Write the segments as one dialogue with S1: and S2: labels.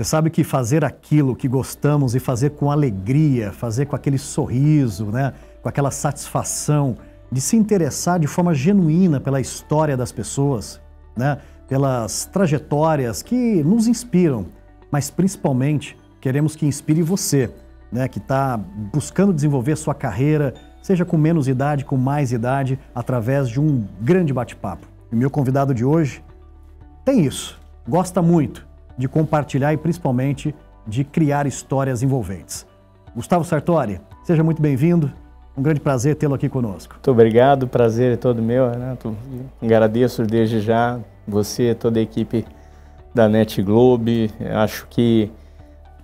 S1: Você sabe que fazer aquilo que gostamos e fazer com alegria, fazer com aquele sorriso, né? Com aquela satisfação de se interessar de forma genuína pela história das pessoas, né? Pelas trajetórias que nos inspiram, mas principalmente queremos que inspire você, né? Que está buscando desenvolver sua carreira, seja com menos idade, com mais idade, através de um grande bate-papo. E meu convidado de hoje tem isso, gosta muito de compartilhar e principalmente de criar histórias envolventes. Gustavo Sartori, seja muito bem-vindo. Um grande prazer tê-lo aqui conosco.
S2: Muito obrigado, o prazer é todo meu, Renato. Agradeço desde já você, toda a equipe da NET Globe. Acho que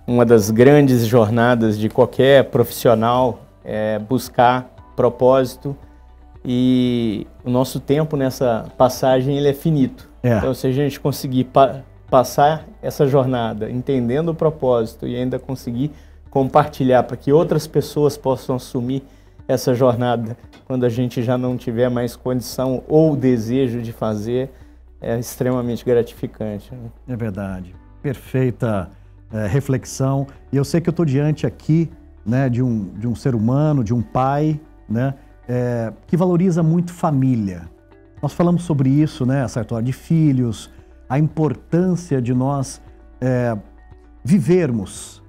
S2: uma das grandes jornadas de qualquer profissional é buscar propósito, e o nosso tempo nessa passagem ele é finito. Então, se a gente conseguir passar essa jornada entendendo o propósito e ainda conseguir compartilhar para que outras pessoas possam assumir essa jornada quando a gente já não tiver mais condição ou desejo de fazer, é extremamente gratificante, né?
S1: É verdade. Perfeita reflexão. E eu sei que eu estou diante aqui, né, de um ser humano, de um pai, né, que valoriza muito família. Nós falamos sobre isso, né, Sartori, de filhos, a importância de nós vivermos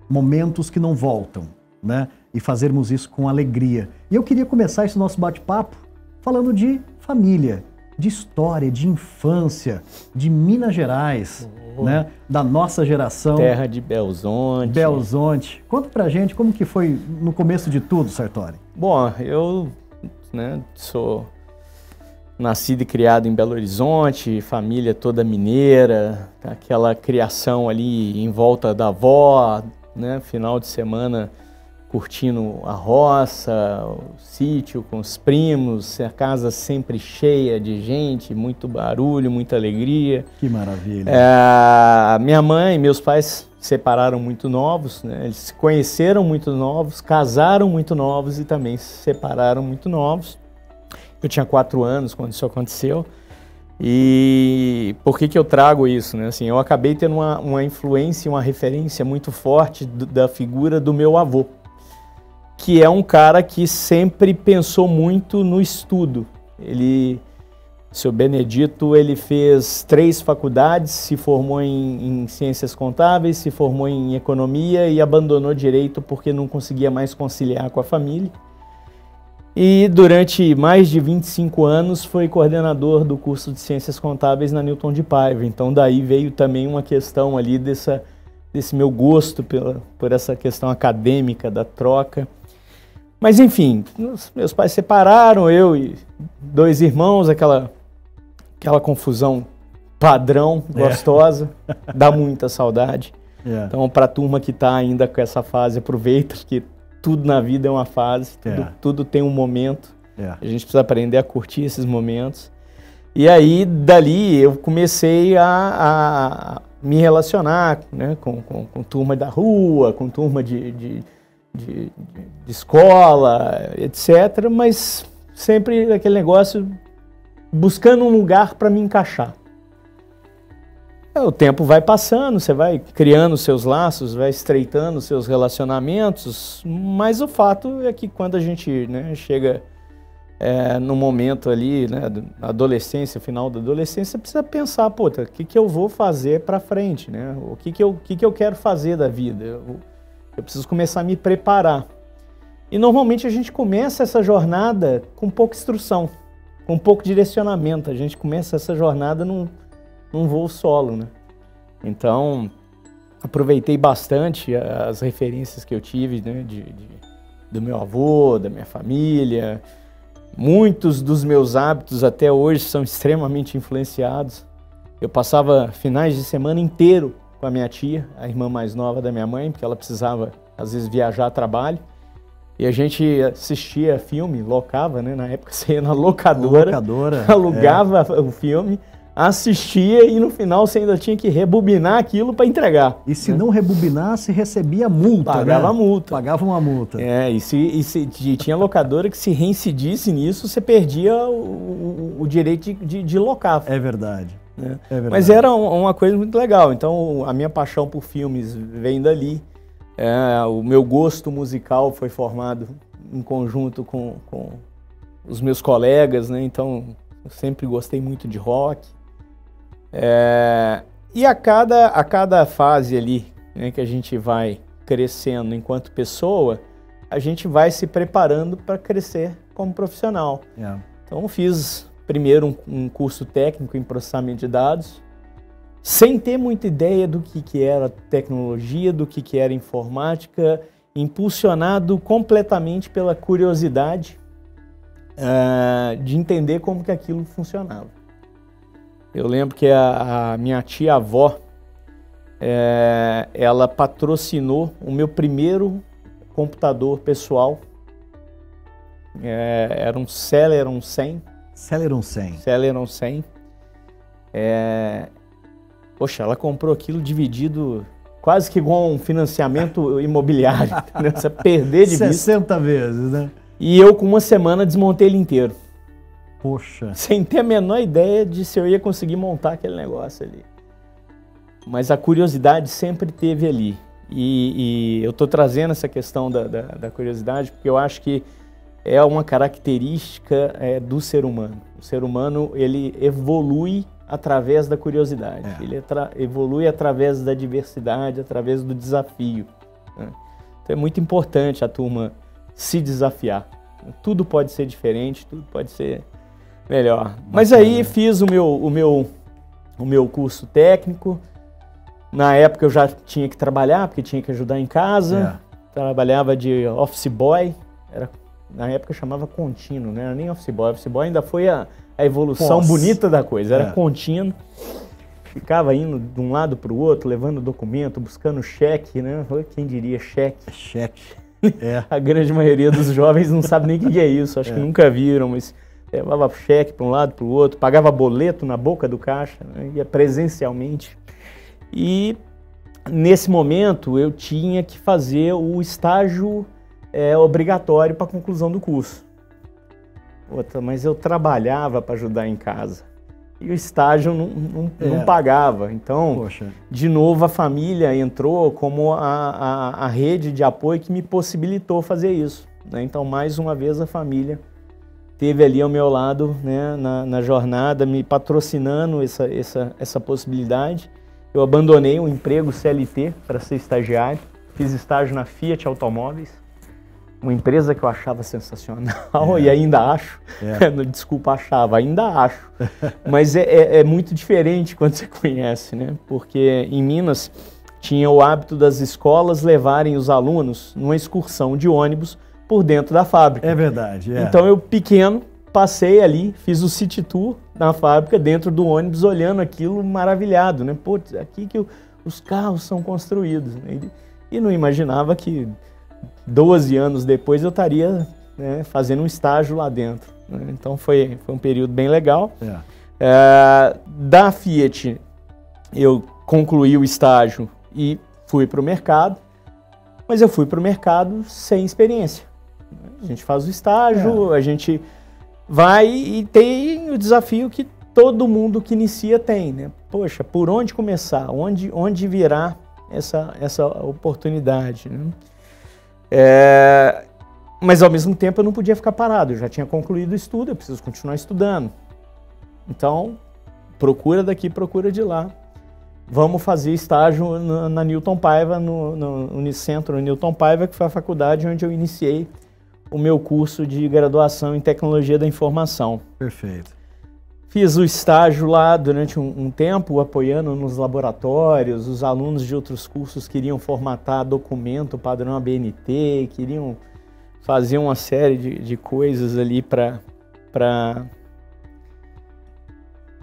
S1: momentos que não voltam, né, e fazermos isso com alegria. E eu queria começar esse nosso bate-papo falando de família, de história, de infância, de Minas Gerais, né, da nossa geração.
S2: Terra de Belzonte.
S1: Belzonte. Conta pra gente como que foi no começo de tudo, Sartori.
S2: Bom, eu, né, sou nascido e criado em Belo Horizonte, família toda mineira, aquela criação ali em volta da avó, né, final de semana curtindo a roça, o sítio com os primos, a casa sempre cheia de gente, muito barulho, muita alegria.
S1: Que maravilha.
S2: Minha mãe e meus pais se separaram muito novos, né? Eles se conheceram muito novos, casaram muito novos e também se separaram muito novos. Eu tinha 4 anos quando isso aconteceu. E por que eu trago isso, né? Assim, eu acabei tendo uma influência, uma referência muito forte da figura do meu avô, que é um cara que sempre pensou muito no estudo. O seu Benedito, ele fez 3 faculdades, se formou em ciências contábeis, se formou em economia e abandonou direito porque não conseguia mais conciliar com a família. E durante mais de 25 anos foi coordenador do curso de ciências contábeis na Newton de Paiva. Então daí veio também uma questão ali desse meu gosto por essa questão acadêmica da troca. Mas enfim, meus pais separaram, eu e 2 irmãos, aquela confusão padrão, gostosa, dá muita saudade. Então, para a turma que está ainda com essa fase, aproveita, porque tudo na vida é uma fase, tudo tem um momento. A gente precisa aprender a curtir esses momentos. E aí, dali, eu comecei a me relacionar, né, com turma da rua, com turma de escola, etc., mas sempre aquele negócio buscando um lugar para me encaixar. O tempo vai passando, você vai criando seus laços, vai estreitando seus relacionamentos, mas o fato é que quando a gente, né, chega no momento ali, né, da adolescência, final da adolescência, precisa pensar, o que eu vou fazer para frente, né? O que eu quero fazer da vida? Eu preciso começar a me preparar. E normalmente a gente começa essa jornada com pouca instrução, com pouco direcionamento. A gente começa essa jornada num voo solo, né? Então, aproveitei bastante as referências que eu tive, né, do meu avô, da minha família. Muitos dos meus hábitos até hoje são extremamente influenciados. Eu passava finais de semana inteiro com a minha tia, a irmã mais nova da minha mãe, porque ela precisava, às vezes, viajar a trabalho. E a gente assistia filme, locava, né? Na época você ia na locadora, alugava o filme, assistia e no final você ainda tinha que rebobinar aquilo para entregar.
S1: E se não rebobinasse, recebia multa,
S2: Pagava multa.
S1: Pagava uma multa.
S2: E tinha locadora que se reincidisse nisso, você perdia o direito de locar.
S1: É verdade.
S2: né?
S1: É verdade.
S2: Mas era uma coisa muito legal. Então, a minha paixão por filmes vem dali. O meu gosto musical foi formado em conjunto com os meus colegas, né? Então, eu sempre gostei muito de rock. E a cada fase ali, né, que a gente vai crescendo enquanto pessoa, a gente vai se preparando para crescer como profissional. Então, eu fiz primeiro um curso técnico em processamento de dados, sem ter muita ideia do que era tecnologia, do que era informática, impulsionado completamente pela curiosidade de entender como que aquilo funcionava. Eu lembro que a minha tia-avó, ela patrocinou o meu primeiro computador pessoal. Era um Celeron 100.
S1: Celeron 100.
S2: Celeron 100. Poxa, ela comprou aquilo dividido quase que igual um financiamento imobiliário. Você perder de vista.
S1: 60 vezes, né?
S2: E eu, com uma semana, desmontei ele inteiro.
S1: Poxa.
S2: Sem ter a menor ideia de se eu ia conseguir montar aquele negócio ali. Mas a curiosidade sempre teve ali. E eu estou trazendo essa questão da curiosidade porque eu acho que é uma característica do ser humano. O ser humano, ele evolui através da curiosidade. Ele evolui através da diversidade, através do desafio, né? Então é muito importante a turma se desafiar. Tudo pode ser diferente, tudo pode ser melhor. Mas aí fiz o meu curso técnico. Na época eu já tinha que trabalhar, porque tinha que ajudar em casa. Trabalhava de office boy. Na época chamava contínuo, não era nem office boy. Office boy ainda foi a evolução bonita da coisa. Era contínuo. Ficava indo de um lado para o outro, levando documento, buscando cheque, né? Quem diria cheque?
S1: Cheque.
S2: A grande maioria dos jovens não sabe nem o que é isso. Acho que nunca viram, mas levava cheque para um lado, para o outro, pagava boleto na boca do caixa, né? Ia presencialmente. E nesse momento eu tinha que fazer o estágio obrigatório para a conclusão do curso. Mas eu trabalhava para ajudar em casa e o estágio não pagava. Então, poxa, de novo a família entrou como a rede de apoio que me possibilitou fazer isso, né? Então, mais uma vez, a família esteve ali ao meu lado, né, na jornada, me patrocinando essa possibilidade. Eu abandonei o emprego CLT para ser estagiário, fiz estágio na Fiat Automóveis, uma empresa que eu achava sensacional e ainda acho. Desculpa, achava, ainda acho. Mas é muito diferente quando você conhece, né? Porque em Minas tinha o hábito das escolas levarem os alunos numa excursão de ônibus por dentro da fábrica.
S1: É verdade.
S2: Então eu, pequeno, passei ali, fiz o city tour na fábrica, dentro do ônibus, olhando aquilo maravilhado, né? Pô, aqui que os carros são construídos, né? E não imaginava que 12 anos depois eu estaria, né, fazendo um estágio lá dentro, né? Então foi um período bem legal. Da Fiat eu concluí o estágio e fui para o mercado, mas eu fui para o mercado sem experiência. A gente faz o estágio, a gente vai e tem o desafio que todo mundo que inicia tem, né? Poxa, por onde começar? Onde virar essa oportunidade, né? Mas ao mesmo tempo eu não podia ficar parado, eu já tinha concluído o estudo, eu preciso continuar estudando. Então, procura daqui, procura de lá. Vamos fazer estágio na Newton Paiva, no Unicentro Newton Paiva, que foi a faculdade onde eu iniciei o meu curso de graduação em Tecnologia da Informação.
S1: Perfeito.
S2: Fiz o estágio lá durante um tempo, apoiando nos laboratórios. Os alunos de outros cursos queriam formatar documento padrão ABNT, queriam fazer uma série de coisas ali para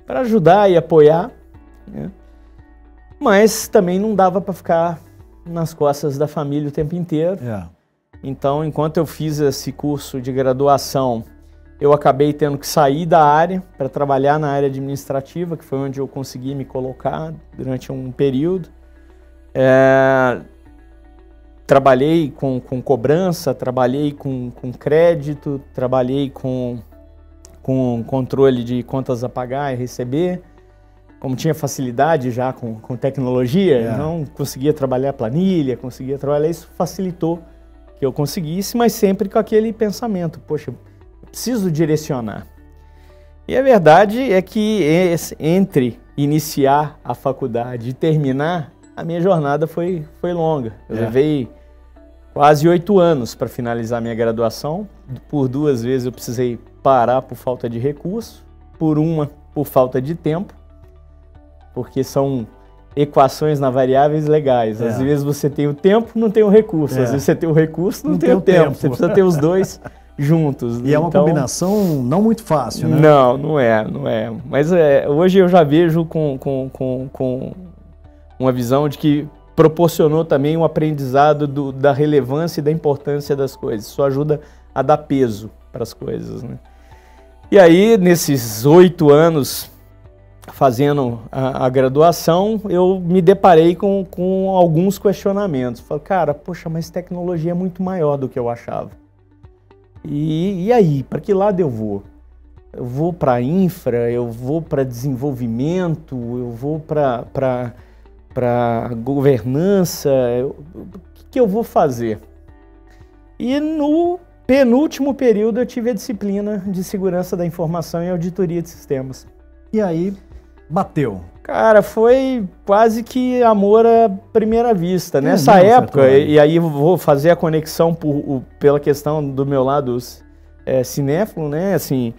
S2: ajudar e apoiar, né? Mas também não dava para ficar nas costas da família o tempo inteiro. Então, enquanto eu fiz esse curso de graduação, eu acabei tendo que sair da área para trabalhar na área administrativa, que foi onde eu consegui me colocar durante um período. Trabalhei com cobrança, trabalhei com crédito, trabalhei com controle de contas a pagar e receber. como tinha facilidade já com tecnologia, não conseguia trabalhar planilha, conseguia trabalhar, isso facilitou que eu conseguisse, mas sempre com aquele pensamento, poxa, eu preciso direcionar. E a verdade é que entre iniciar a faculdade e terminar, a minha jornada foi longa. Eu levei quase 8 anos para finalizar minha graduação. Por 2 vezes eu precisei parar por falta de recurso, por falta de tempo, porque são equações na variáveis legais. Às vezes você tem o tempo, não tem o recurso. Às vezes você tem o recurso, não tem o tempo. Você precisa ter os dois juntos.
S1: E é uma combinação não muito fácil, né?
S2: Não é. Mas hoje eu já vejo com uma visão de que proporcionou também um aprendizado da relevância e da importância das coisas. Isso ajuda a dar peso para as coisas, né? E aí, nesses 8 anos fazendo a graduação, eu me deparei com alguns questionamentos. Falei, cara, poxa, mas tecnologia é muito maior do que eu achava. E aí, para que lado eu vou? Eu vou para infra, eu vou para desenvolvimento, eu vou para governança, o que eu vou fazer? E no penúltimo período eu tive a disciplina de segurança da informação e auditoria de sistemas.
S1: E aí, bateu?
S2: Cara, foi quase que amor à primeira vista. Nessa época, e aí eu vou fazer a conexão pela questão do meu lado cinéfilo, né? Assim,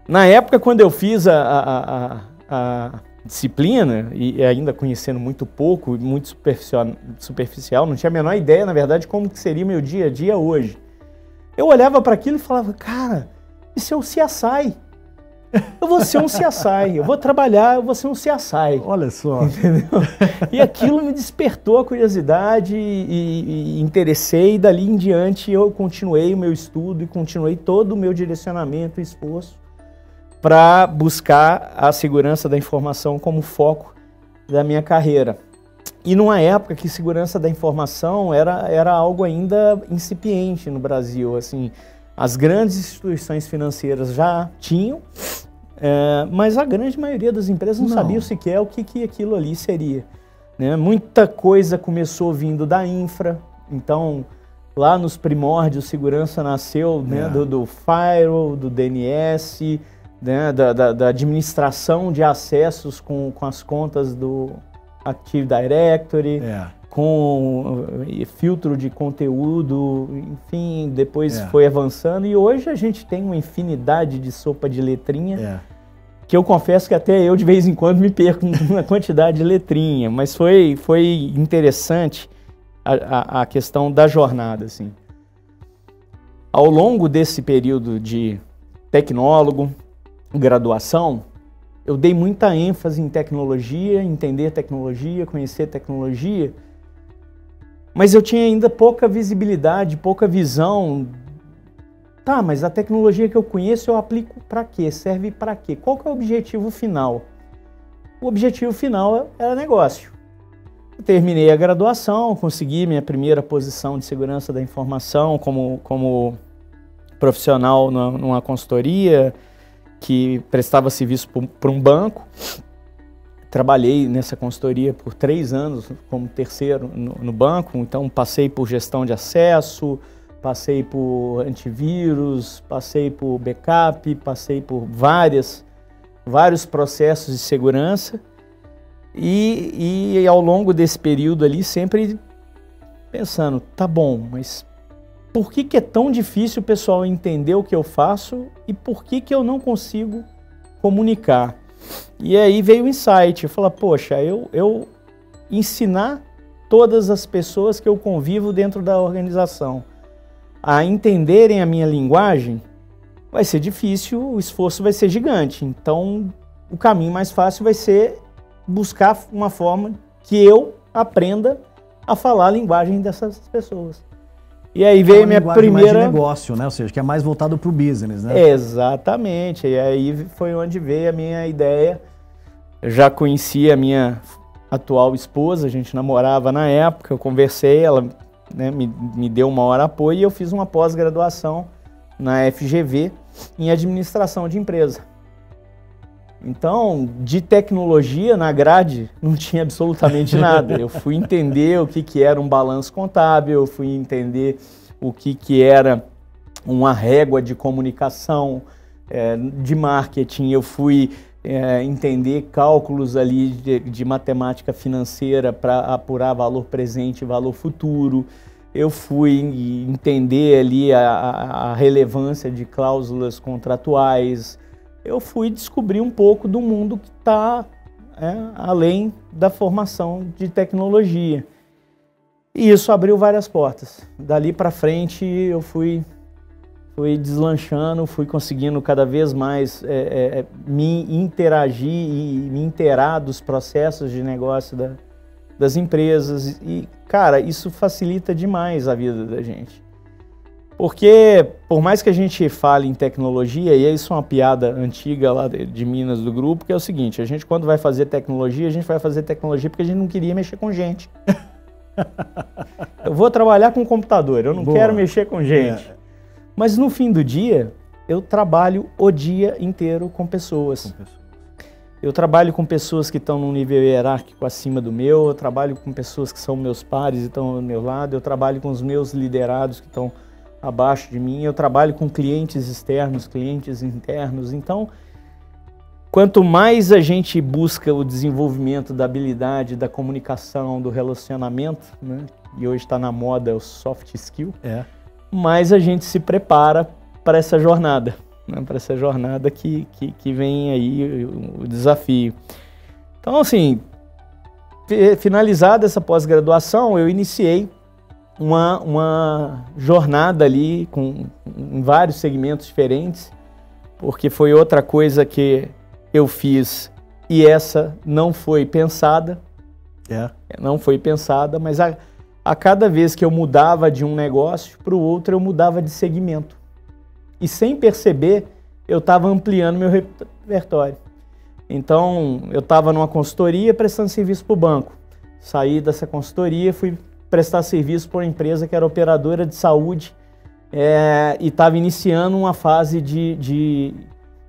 S2: na época, quando eu fiz a disciplina, e ainda conhecendo muito pouco, muito superficial, não tinha a menor ideia, na verdade, como que seria meu dia a dia hoje. Eu olhava para aquilo e falava, cara, isso é o CSI. Eu vou ser um CSI, eu vou trabalhar, eu vou ser um CSI.
S1: Olha só.
S2: Entendeu? E aquilo me despertou a curiosidade e interessei, e dali em diante eu continuei o meu estudo e continuei todo o meu direcionamento e esforço para buscar a segurança da informação como foco da minha carreira. E numa época que segurança da informação era algo ainda incipiente no Brasil, assim, as grandes instituições financeiras já tinham, mas a grande maioria das empresas não sabia sequer o que aquilo ali seria, né? Muita coisa começou vindo da infra, então lá nos primórdios segurança nasceu, né, do firewall, do DNS, né, da administração de acessos com as contas do Active Directory, com filtro de conteúdo, enfim, depois foi avançando e hoje a gente tem uma infinidade de sopa de letrinha, que eu confesso que até eu de vez em quando me perco na quantidade de letrinha, mas foi interessante a questão da jornada, assim. Ao longo desse período de tecnólogo, graduação, eu dei muita ênfase em tecnologia, entender tecnologia, conhecer tecnologia, mas eu tinha ainda pouca visibilidade, pouca visão. Tá, mas a tecnologia que eu conheço eu aplico para quê? Serve para quê? Qual que é o objetivo final? O objetivo final era negócio. Eu terminei a graduação, consegui minha primeira posição de segurança da informação como profissional numa consultoria que prestava serviço para um banco. Trabalhei nessa consultoria por 3 anos como terceiro no banco, então passei por gestão de acesso, passei por antivírus, passei por backup, passei por vários processos de segurança e ao longo desse período ali sempre pensando, tá bom, mas por que é tão difícil o pessoal entender o que eu faço e por que eu não consigo comunicar? E aí veio o insight, eu falei, poxa, eu ensinar todas as pessoas que eu convivo dentro da organização a entenderem a minha linguagem, vai ser difícil, o esforço vai ser gigante. Então, o caminho mais fácil vai ser buscar uma forma que eu aprenda a falar a linguagem dessas pessoas. E aí veio a minha primeira...
S1: mais de negócio, né? Ou seja, que é mais voltado para o business, né?
S2: Exatamente. E aí foi onde veio a minha ideia. Eu já conhecia a minha atual esposa, a gente namorava na época, eu conversei, ela, né, me deu uma hora apoio e eu fiz uma pós-graduação na FGV em administração de empresa. Então, de tecnologia na grade não tinha absolutamente nada. Eu fui entender o que era um balanço contábil, eu fui entender o que era uma régua de comunicação, de marketing, eu fui entender cálculos ali de matemática financeira para apurar valor presente e valor futuro. Eu fui entender ali a relevância de cláusulas contratuais. Eu fui descobrir um pouco do mundo que está além da formação de tecnologia. E isso abriu várias portas. Dali para frente eu fui deslanchando, fui conseguindo cada vez mais me interagir e me inteirar dos processos de negócio das empresas. E, cara, isso facilita demais a vida da gente. Porque, por mais que a gente fale em tecnologia, e isso é uma piada antiga lá de Minas do grupo, que é o seguinte, a gente quando vai fazer tecnologia, a gente vai fazer tecnologia porque a gente não queria mexer com gente. Eu vou trabalhar com computador, eu não quero mexer com gente. Mas no fim do dia, eu trabalho o dia inteiro com pessoas. Eu trabalho com pessoas que estão num nível hierárquico acima do meu, eu trabalho com pessoas que são meus pares e estão ao meu lado, eu trabalho com os meus liderados que estão abaixo de mim, eu trabalho com clientes externos, clientes internos. Então, quanto mais a gente busca o desenvolvimento da habilidade, da comunicação, do relacionamento, né? E hoje está na moda o soft skill, mais a gente se prepara para essa jornada, né? Para essa jornada que vem aí o desafio. Então, assim, finalizada essa pós-graduação, eu iniciei uma jornada ali em vários segmentos diferentes, porque foi outra coisa que eu fiz e essa não foi pensada. Não foi pensada, mas a cada vez que eu mudava de um negócio para o outro, eu mudava de segmento. E sem perceber, eu estava ampliando meu repertório. Então, eu estava numa consultoria prestando serviço para o banco. Saí dessa consultoria, fui prestar serviço para uma empresa que era operadora de saúde e estava iniciando uma fase de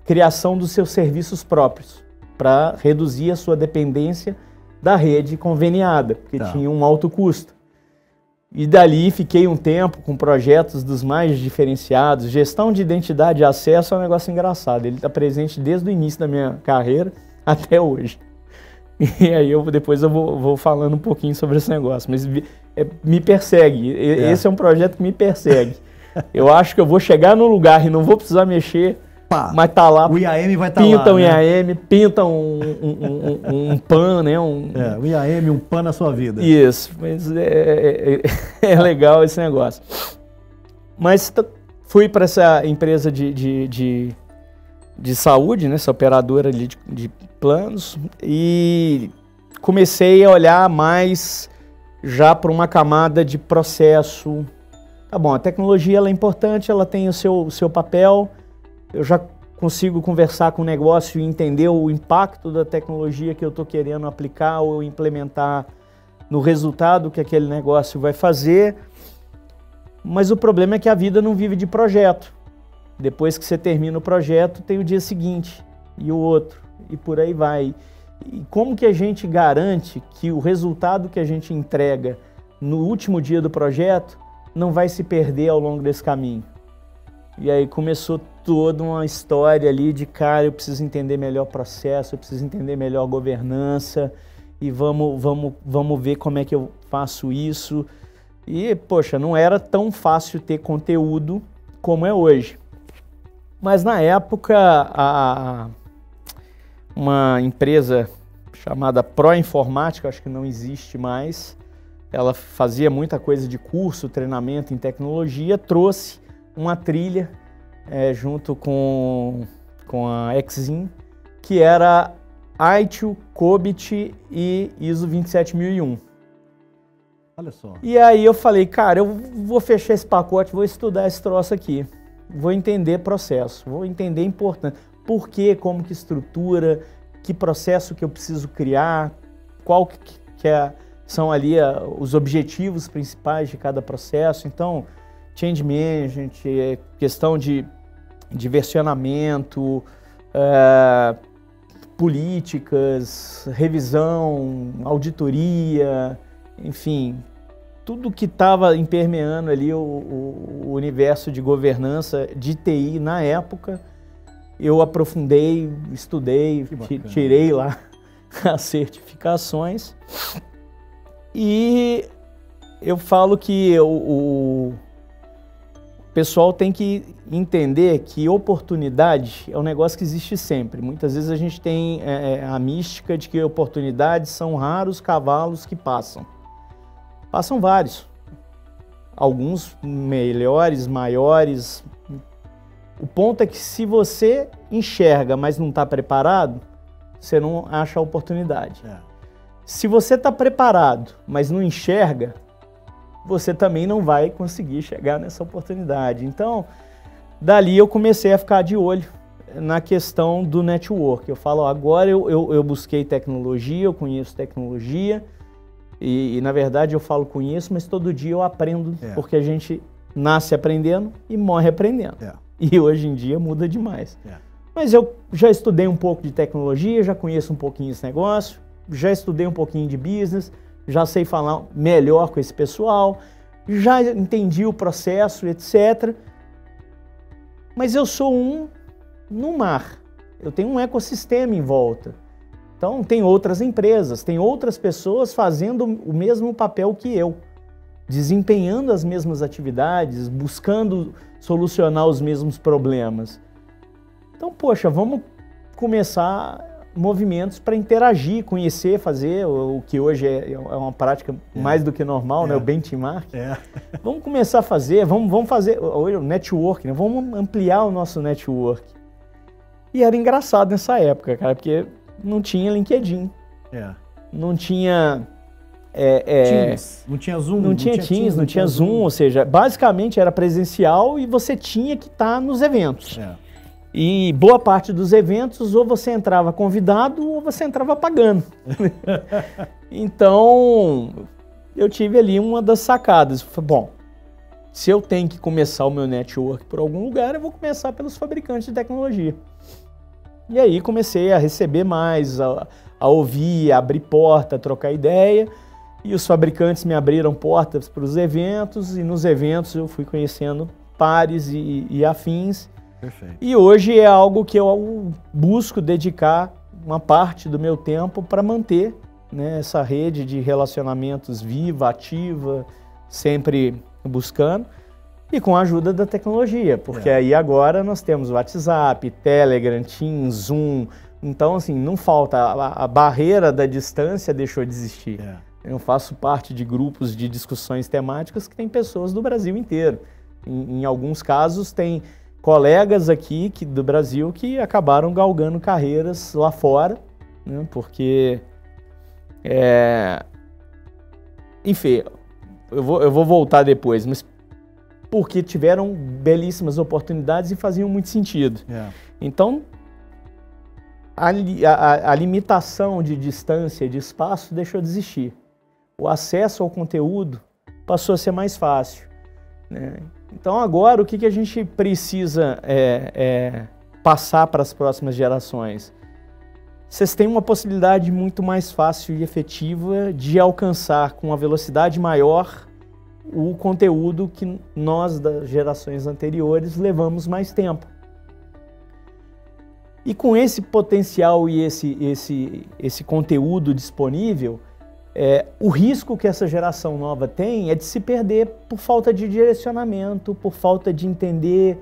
S2: criação dos seus serviços próprios para reduzir a sua dependência da rede conveniada, porque tinha um alto custo. E dali fiquei um tempo com projetos dos mais diferenciados. Gestão de identidade e acesso é um negócio engraçado. Ele está presente desde o início da minha carreira até hoje. E aí depois eu vou falando um pouquinho sobre esse negócio. Mas me persegue. Esse é um projeto que me persegue. Eu acho que eu vou chegar num lugar e não vou precisar mexer. Mas tá lá,
S1: o IAM vai estar lá,
S2: pintam um IAM, pintam um PAN, né?
S1: O IAM, um PAN na sua vida.
S2: Isso, mas é legal esse negócio. Mas fui para essa empresa de saúde, né? Essa operadora ali de planos, e comecei a olhar mais já para uma camada de processo. Tá bom, a tecnologia ela é importante, ela tem o seu papel. Eu já consigo conversar com o negócio e entender o impacto da tecnologia que eu estou querendo aplicar ou implementar no resultado que aquele negócio vai fazer. Mas o problema é que a vida não vive de projeto. Depois que você termina o projeto, tem o dia seguinte e o outro, e por aí vai. E como que a gente garante que o resultado que a gente entrega no último dia do projeto não vai se perder ao longo desse caminho? E aí começou toda uma história ali de, cara, eu preciso entender melhor o processo, eu preciso entender melhor a governança e vamos ver como é que eu faço isso. E, poxa, não era tão fácil ter conteúdo como é hoje. Mas na época, uma empresa chamada Proinformática, acho que não existe mais, ela fazia muita coisa de curso, treinamento em tecnologia, trouxe uma trilha junto com a Exim, que era ITIL, COBIT e ISO 27001.
S1: Olha só.
S2: E aí eu falei, cara, eu vou fechar esse pacote, vou estudar esse troço aqui, vou entender processo, vou entender importância, por quê, como que estrutura, que processo que eu preciso criar, qual são ali os objetivos principais de cada processo. Então, change management, questão de versionamento, políticas, revisão, auditoria, enfim, tudo que estava impermeando ali o universo de governança de TI na época, eu aprofundei, estudei, tirei lá as certificações. E eu falo que o pessoal tem que entender que oportunidade é um negócio que existe sempre. Muitas vezes a gente tem a mística de que oportunidades são raros cavalos que passam. Passam vários. Alguns melhores, maiores. O ponto é que se você enxerga, mas não está preparado, você não acha a oportunidade. Se você está preparado, mas não enxerga, você também não vai conseguir chegar nessa oportunidade. Então, dali eu comecei a ficar de olho na questão do network. Eu falo, agora eu busquei tecnologia, eu conheço tecnologia, e na verdade eu falo conheço, mas todo dia eu aprendo, porque a gente nasce aprendendo e morre aprendendo. E hoje em dia muda demais. Mas eu já estudei um pouco de tecnologia, já conheço um pouquinho esse negócio, já estudei um pouquinho de business, já sei falar melhor com esse pessoal, já entendi o processo, etc. Mas eu sou no mar, eu tenho um ecossistema em volta. Então tem outras empresas, tem outras pessoas fazendo o mesmo papel que eu, desempenhando as mesmas atividades, buscando solucionar os mesmos problemas. Então, poxa, vamos começar movimentos para interagir, conhecer, fazer o que hoje é uma prática mais do que normal, né? O benchmark. Vamos começar a fazer, vamos fazer o network, né? Vamos ampliar o nosso network. E era engraçado nessa época, cara, porque não tinha LinkedIn, não tinha
S1: Teams, não tinha Zoom,
S2: não tinha Teams, não tinha Zoom, ou seja, basicamente era presencial e você tinha que estar nos eventos. E boa parte dos eventos, ou você entrava convidado ou você entrava pagando. Então, eu tive ali uma das sacadas. Bom, se eu tenho que começar o meu network por algum lugar, eu vou começar pelos fabricantes de tecnologia. E aí comecei a receber mais, a ouvir, a abrir porta, a trocar ideia. E os fabricantes me abriram portas para os eventos, e nos eventos eu fui conhecendo pares e afins.
S1: Perfeito.
S2: E hoje é algo que eu busco dedicar uma parte do meu tempo para manter, né, essa rede de relacionamentos viva, ativa, sempre buscando, e com a ajuda da tecnologia, porque aí agora nós temos WhatsApp, Telegram, Teams, Zoom, então assim, não falta, a barreira da distância deixou de existir. Eu faço parte de grupos de discussões temáticas que tem pessoas do Brasil inteiro. Em alguns casos tem colegas aqui do Brasil que acabaram galgando carreiras lá fora, né, porque, enfim, eu vou voltar depois, mas porque tiveram belíssimas oportunidades e faziam muito sentido. Então, a limitação de distância, de espaço, deixou de existir. O acesso ao conteúdo passou a ser mais fácil, né? Então agora o que a gente precisa passar para as próximas gerações? Vocês têm uma possibilidade muito mais fácil e efetiva de alcançar com uma velocidade maior o conteúdo que nós das gerações anteriores levamos mais tempo. E com esse potencial e esse conteúdo disponível, o risco que essa geração nova tem é de se perder por falta de direcionamento, por falta de entender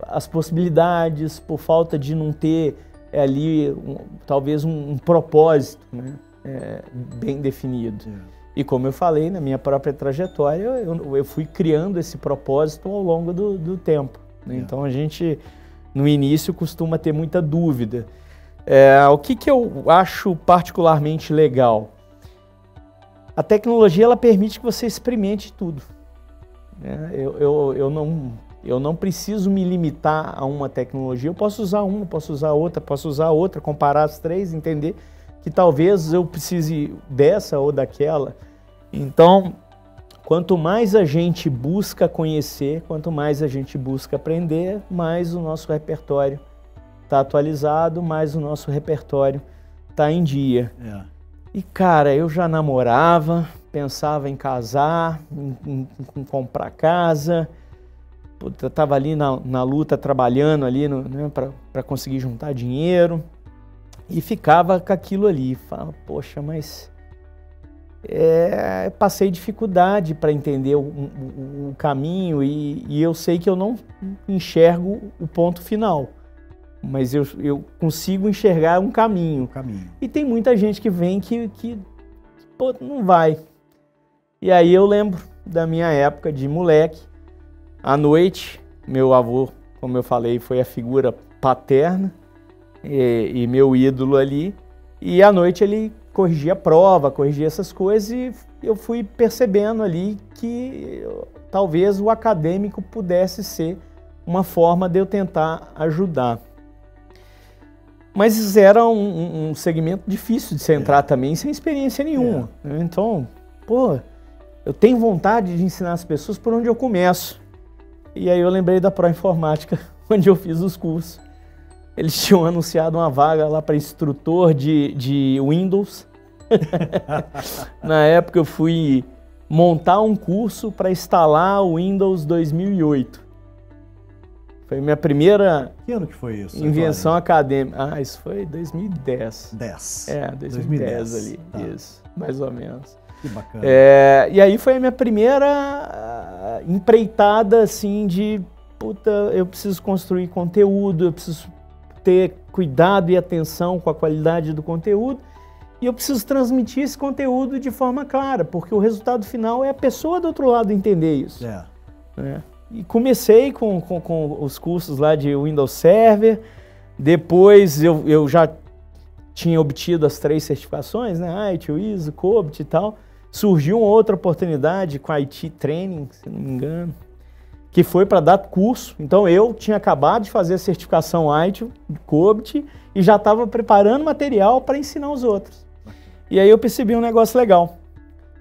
S2: as possibilidades, por falta de não ter ali talvez um propósito, né, bem definido. E como eu falei, na minha própria trajetória, eu fui criando esse propósito ao longo do tempo, né? Então a gente, no início, costuma ter muita dúvida. O que eu acho particularmente legal? A tecnologia, ela permite que você experimente tudo, né? Eu não preciso me limitar a uma tecnologia. Eu posso usar uma, posso usar outra, comparar as três, entender que talvez eu precise dessa ou daquela. Então, quanto mais a gente busca conhecer, quanto mais a gente busca aprender, mais o nosso repertório está atualizado, mais o nosso repertório tá em dia. E, cara, eu já namorava, pensava em casar, em comprar casa. Puta, eu tava ali na luta, trabalhando ali, né, para conseguir juntar dinheiro. E ficava com aquilo ali. Falava, poxa, mas... passei dificuldade para entender o caminho e eu sei que eu não enxergo o ponto final. Mas eu consigo enxergar um caminho. E tem muita gente que vem que pô, não vai. E aí eu lembro da minha época de moleque. À noite, meu avô, como eu falei, foi a figura paterna e meu ídolo ali. E à noite ele corrigia a prova, corrigia essas coisas e eu fui percebendo ali que talvez o acadêmico pudesse ser uma forma de eu tentar ajudar. Mas era um segmento difícil de se entrar também, sem experiência nenhuma. Então, pô, eu tenho vontade de ensinar as pessoas por onde eu começo. E aí eu lembrei da Proinformática, onde eu fiz os cursos. Eles tinham anunciado uma vaga lá para instrutor de Windows. Na época eu fui montar um curso para instalar o Windows 2008. Foi minha primeira
S1: que ano que foi isso?
S2: Invenção acadêmica. Ah, isso foi 2010. 2010 ali,
S1: tá.
S2: Isso, mais ou menos.
S1: Que bacana.
S2: E aí foi a minha primeira empreitada, assim, de, puta, eu preciso construir conteúdo, eu preciso ter cuidado e atenção com a qualidade do conteúdo e eu preciso transmitir esse conteúdo de forma clara, porque o resultado final é a pessoa do outro lado entender isso. E comecei com os cursos lá de Windows Server, depois eu já tinha obtido as 3 certificações, né, ITIL, ISO, COBIT e tal. Surgiu uma outra oportunidade com a IT Training, se não me engano, que foi para dar curso. Então eu tinha acabado de fazer a certificação ITIL, COBIT, e já estava preparando material para ensinar os outros. E aí eu percebi um negócio legal.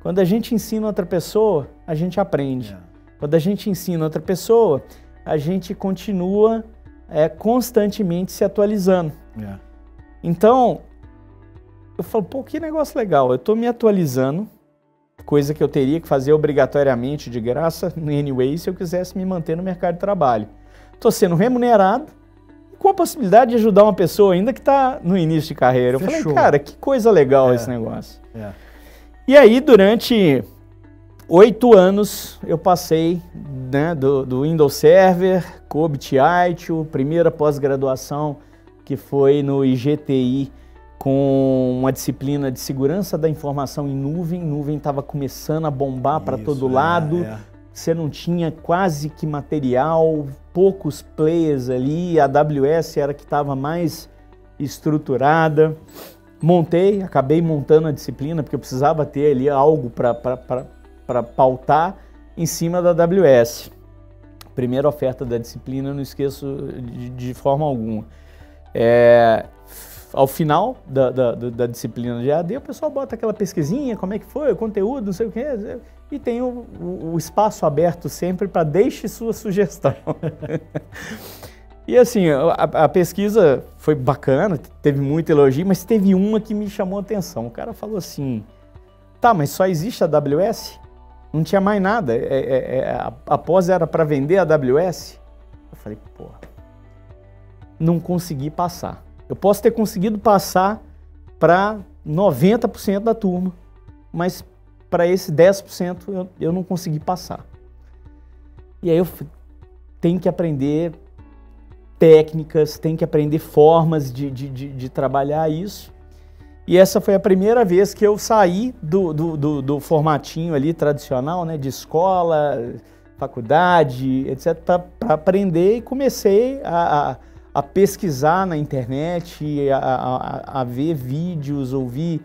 S2: Quando a gente ensina outra pessoa, a gente aprende. Quando a gente ensina outra pessoa, a gente continua constantemente se atualizando. Então, eu falo, pô, que negócio legal. Eu estou me atualizando, coisa que eu teria que fazer obrigatoriamente de graça, anyway, se eu quisesse me manter no mercado de trabalho. Estou sendo remunerado, com a possibilidade de ajudar uma pessoa ainda que está no início de carreira. Eu falei, cara, que coisa legal esse negócio. E aí, durante 8 anos, eu passei, né, do Windows Server, COBIT, ITIL, primeira pós-graduação que foi no IGTI, com uma disciplina de segurança da informação em nuvem. Nuvem estava começando a bombar para todo lado. Você não tinha quase que material, poucos players ali. A AWS era que estava mais estruturada. Acabei montando a disciplina, porque eu precisava ter ali algo para pautar em cima da AWS. Primeira oferta da disciplina, não esqueço de forma alguma. Ao final da disciplina de AD, o pessoal bota aquela pesquisinha, como é que foi, o conteúdo, não sei o que, e tem o espaço aberto sempre para deixe sua sugestão. E assim, a pesquisa foi bacana, teve muito elogio, mas teve uma que me chamou a atenção. O cara falou assim, tá, mas só existe a AWS? Não tinha mais nada, a pós era para vender a AWS? Eu falei, porra, não consegui passar. Eu posso ter conseguido passar para 90% da turma, mas para esse 10% eu não consegui passar. E aí eu tenho que aprender técnicas, tenho que aprender formas de trabalhar isso. E essa foi a primeira vez que eu saí do formatinho ali tradicional, né, de escola, faculdade, etc., para aprender e comecei a pesquisar na internet, a ver vídeos, ouvir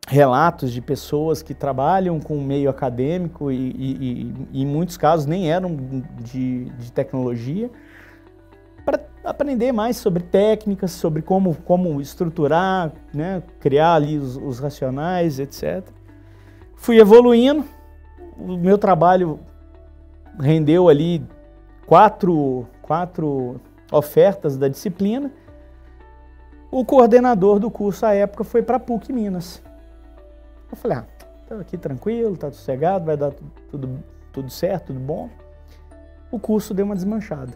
S2: relatos de pessoas que trabalham com o meio acadêmico e em muitos casos nem eram de tecnologia, para aprender mais sobre técnicas, sobre como estruturar, né, criar ali os racionais, etc. Fui evoluindo, o meu trabalho rendeu ali quatro ofertas da disciplina. O coordenador do curso à época foi para a PUC Minas. Eu falei, tá aqui tranquilo, tá sossegado, vai dar tudo certo, tudo bom. O curso deu uma desmanchada.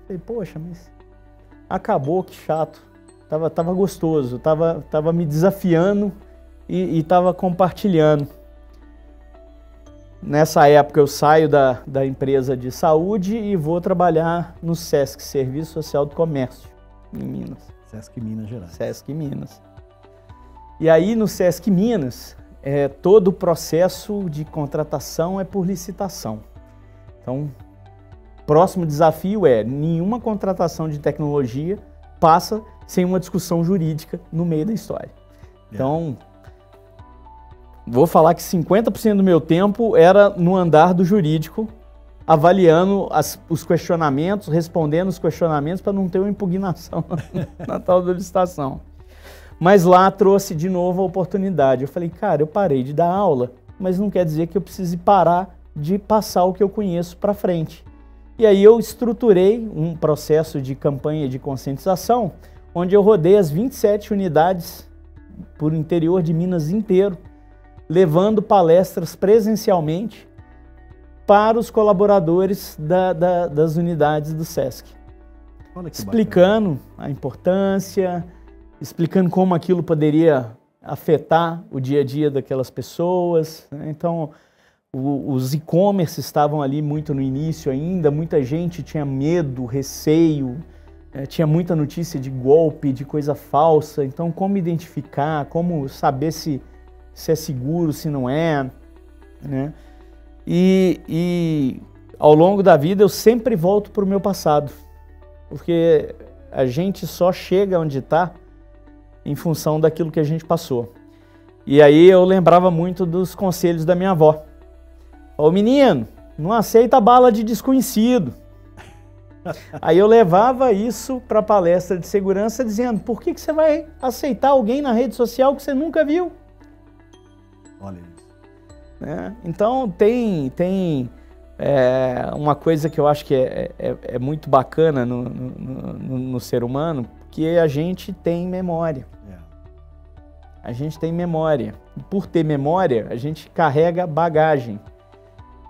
S2: Falei, poxa, mas acabou, que chato. Tava gostoso, tava me desafiando e tava compartilhando. Nessa época eu saio da empresa de saúde e vou trabalhar no SESC, Serviço Social do Comércio, em Minas.
S1: SESC Minas Gerais.
S2: SESC Minas. E aí no SESC Minas, todo o processo de contratação é por licitação. Então, próximo desafio nenhuma contratação de tecnologia passa sem uma discussão jurídica no meio da história. Então, vou falar que 50% do meu tempo era no andar do jurídico, avaliando os questionamentos, respondendo os questionamentos para não ter uma impugnação na tal da licitação. Mas lá trouxe de novo a oportunidade. Eu falei, cara, eu parei de dar aula, mas não quer dizer que eu precise parar de passar o que eu conheço para frente. E aí eu estruturei um processo de campanha de conscientização, onde eu rodei as 27 unidades por interior de Minas inteiro, levando palestras presencialmente para os colaboradores das unidades do SESC. Explicando a importância, explicando como aquilo poderia afetar o dia a dia daquelas pessoas. Então, os e-commerce estavam ali muito no início ainda, muita gente tinha medo, receio, tinha muita notícia de golpe, de coisa falsa. Então, como identificar, como saber se é seguro, se não é, né? E ao longo da vida eu sempre volto para o meu passado, porque a gente só chega onde está em função daquilo que a gente passou. E aí eu lembrava muito dos conselhos da minha avó. Ô menino, não aceita bala de desconhecido. Aí eu levava isso para a palestra de segurança dizendo, por que você vai aceitar alguém na rede social que você nunca viu?
S1: Olha isso.
S2: Então tem uma coisa que eu acho que é muito bacana no ser humano, que a gente tem memória. A gente tem memória. E por ter memória, a gente carrega bagagem.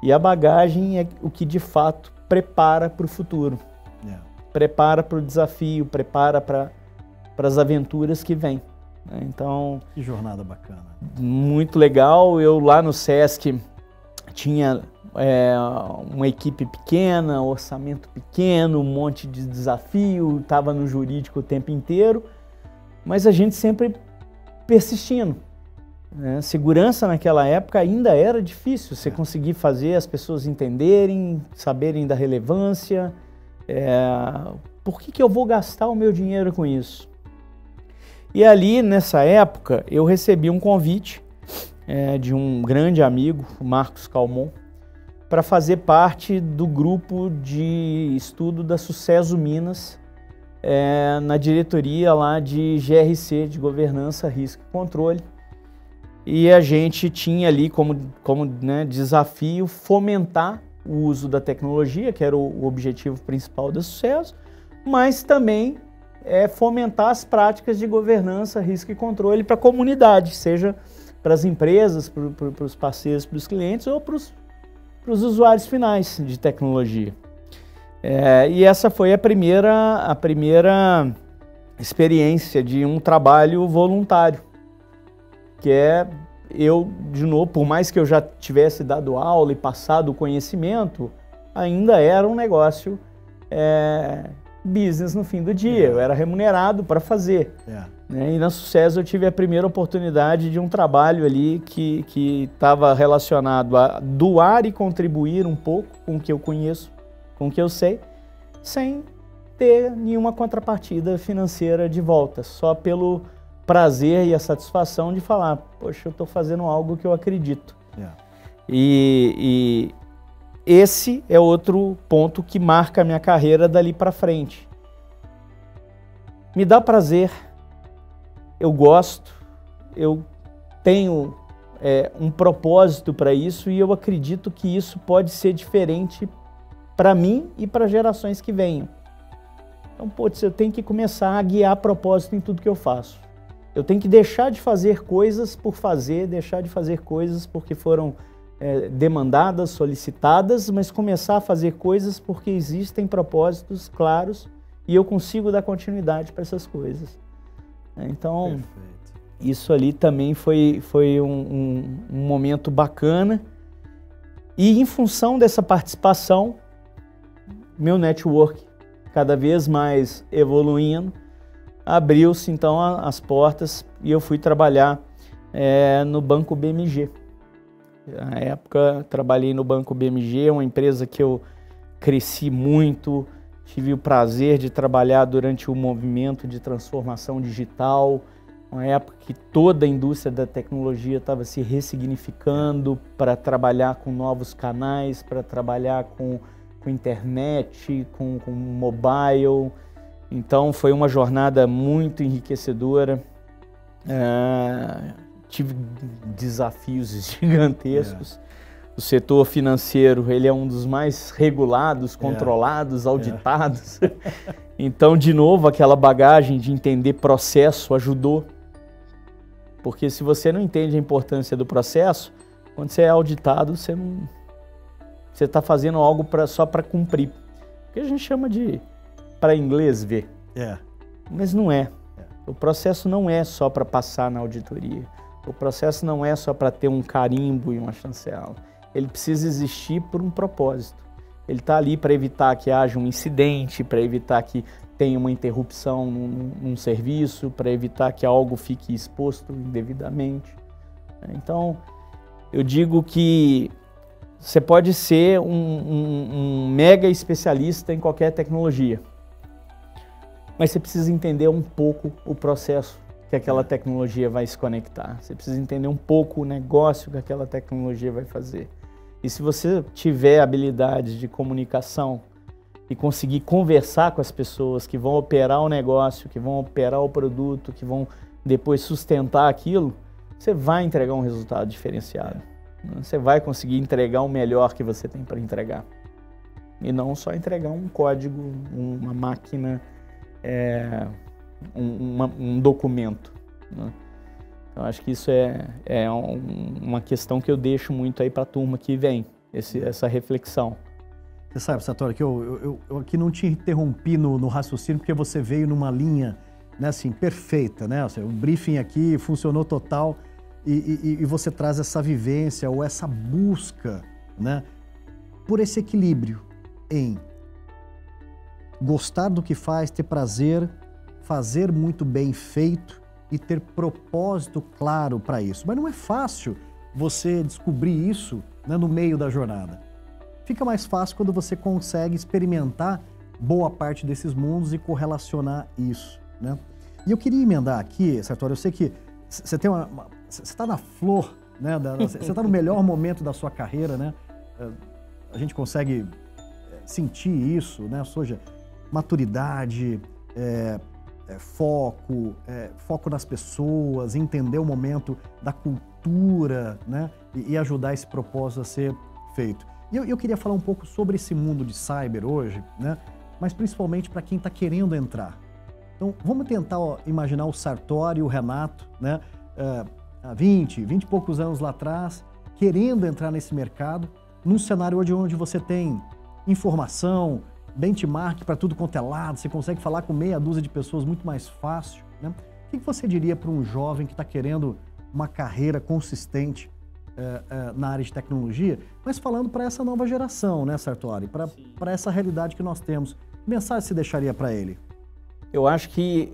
S2: E a bagagem é o que de fato prepara para o futuro. Prepara para o desafio, prepara para as aventuras que vêm. Então,
S1: que jornada bacana.
S2: Muito legal. Eu lá no SESC tinha uma equipe pequena, orçamento pequeno, um monte de desafio, estava no jurídico o tempo inteiro, mas a gente sempre persistindo. Segurança naquela época ainda era difícil, você conseguir fazer as pessoas entenderem, saberem da relevância. Por que eu vou gastar o meu dinheiro com isso? E ali, nessa época, eu recebi um convite de um grande amigo, o Marcos Calmon, para fazer parte do grupo de estudo da Sucesso Minas, na diretoria lá de GRC, de Governança, Risco e Controle. E a gente tinha ali como desafio fomentar o uso da tecnologia, que era o objetivo principal da Sucesso, mas também fomentar as práticas de governança, risco e controle para a comunidade, seja para as empresas, para os parceiros, para os clientes ou para os usuários finais de tecnologia. E essa foi a primeira experiência de um trabalho voluntário, que eu, de novo, por mais que eu já tivesse dado aula e passado o conhecimento, ainda era um negócio business no fim do dia, eu era remunerado para fazer. E na Sucesso eu tive a primeira oportunidade de um trabalho ali que estava relacionado a doar e contribuir um pouco com o que eu conheço, com o que eu sei, sem ter nenhuma contrapartida financeira de volta, só pelo prazer e a satisfação de falar, poxa, eu estou fazendo algo que eu acredito. E esse é outro ponto que marca a minha carreira dali para frente. Me dá prazer, eu gosto, eu tenho um propósito para isso e eu acredito que isso pode ser diferente para mim e para gerações que venham. Então, putz, eu tenho que começar a guiar propósito em tudo que eu faço. Eu tenho que deixar de fazer coisas por fazer, deixar de fazer coisas porque foram demandadas, solicitadas, mas começar a fazer coisas porque existem propósitos claros e eu consigo dar continuidade para essas coisas. Então, perfeito. Isso ali também foi um momento bacana. E em função dessa participação, meu network cada vez mais evoluindo, abriu-se então as portas e eu fui trabalhar no Banco BMG. Na época, trabalhei no Banco BMG, uma empresa que eu cresci muito, tive o prazer de trabalhar durante o movimento de transformação digital, uma época que toda a indústria da tecnologia estava se ressignificando para trabalhar com novos canais, para trabalhar com internet, com mobile. Então foi uma jornada muito enriquecedora. Tive desafios gigantescos. O setor financeiro, ele é um dos mais regulados, controlados, auditados. Então, de novo, aquela bagagem de entender processo ajudou. Porque se você não entende a importância do processo, quando você é auditado, você está fazendo algo só para cumprir. O que a gente chama de, para inglês, ver. Mas não é. O processo não é só para passar na auditoria. O processo não é só para ter um carimbo e uma chancela. Ele precisa existir por um propósito. Ele está ali para evitar que haja um incidente, para evitar que tenha uma interrupção num serviço, para evitar que algo fique exposto indevidamente. Então, eu digo que você pode ser um mega especialista em qualquer tecnologia, mas você precisa entender um pouco o processo que aquela tecnologia vai se conectar. Você precisa entender um pouco o negócio que aquela tecnologia vai fazer. E se você tiver habilidade de comunicação e conseguir conversar com as pessoas que vão operar o negócio, que vão operar o produto, que vão depois sustentar aquilo, você vai entregar um resultado diferenciado. Você vai conseguir entregar o melhor que você tem para entregar. E não só entregar um código, uma máquina, um documento. Então, acho que isso é uma questão que eu deixo muito aí para a turma que vem, essa reflexão.
S1: Você sabe, Sartori, que eu aqui não te interrompi no raciocínio, porque você veio numa linha, né, assim, perfeita, né? O briefing aqui funcionou total e você traz essa vivência ou essa busca, né, por esse equilíbrio em gostar do que faz, ter prazer, fazer muito bem feito e ter propósito claro para isso. Mas não é fácil você descobrir isso, né, no meio da jornada. Fica mais fácil quando você consegue experimentar boa parte desses mundos e correlacionar isso, né? E eu queria emendar aqui, Sartori, eu sei que você tem você está na flor, né? Você está no melhor momento da sua carreira, né? A gente consegue sentir isso, né? Ou seja, maturidade, foco nas pessoas, entender o momento da cultura, né? E ajudar esse propósito a ser feito. E eu queria falar um pouco sobre esse mundo de cyber hoje, né? Mas principalmente para quem está querendo entrar. Então, vamos tentar imaginar o Sartori e o Renato, né? Há 20 e poucos anos lá atrás, querendo entrar nesse mercado, num cenário hoje onde você tem informação, benchmark para tudo quanto é lado, você consegue falar com meia dúzia de pessoas muito mais fácil, né? O que você diria para um jovem que está querendo uma carreira consistente na área de tecnologia, mas falando para essa nova geração, né, Sartori? Para essa realidade que nós temos. Que mensagem você deixaria para ele?
S2: Eu acho que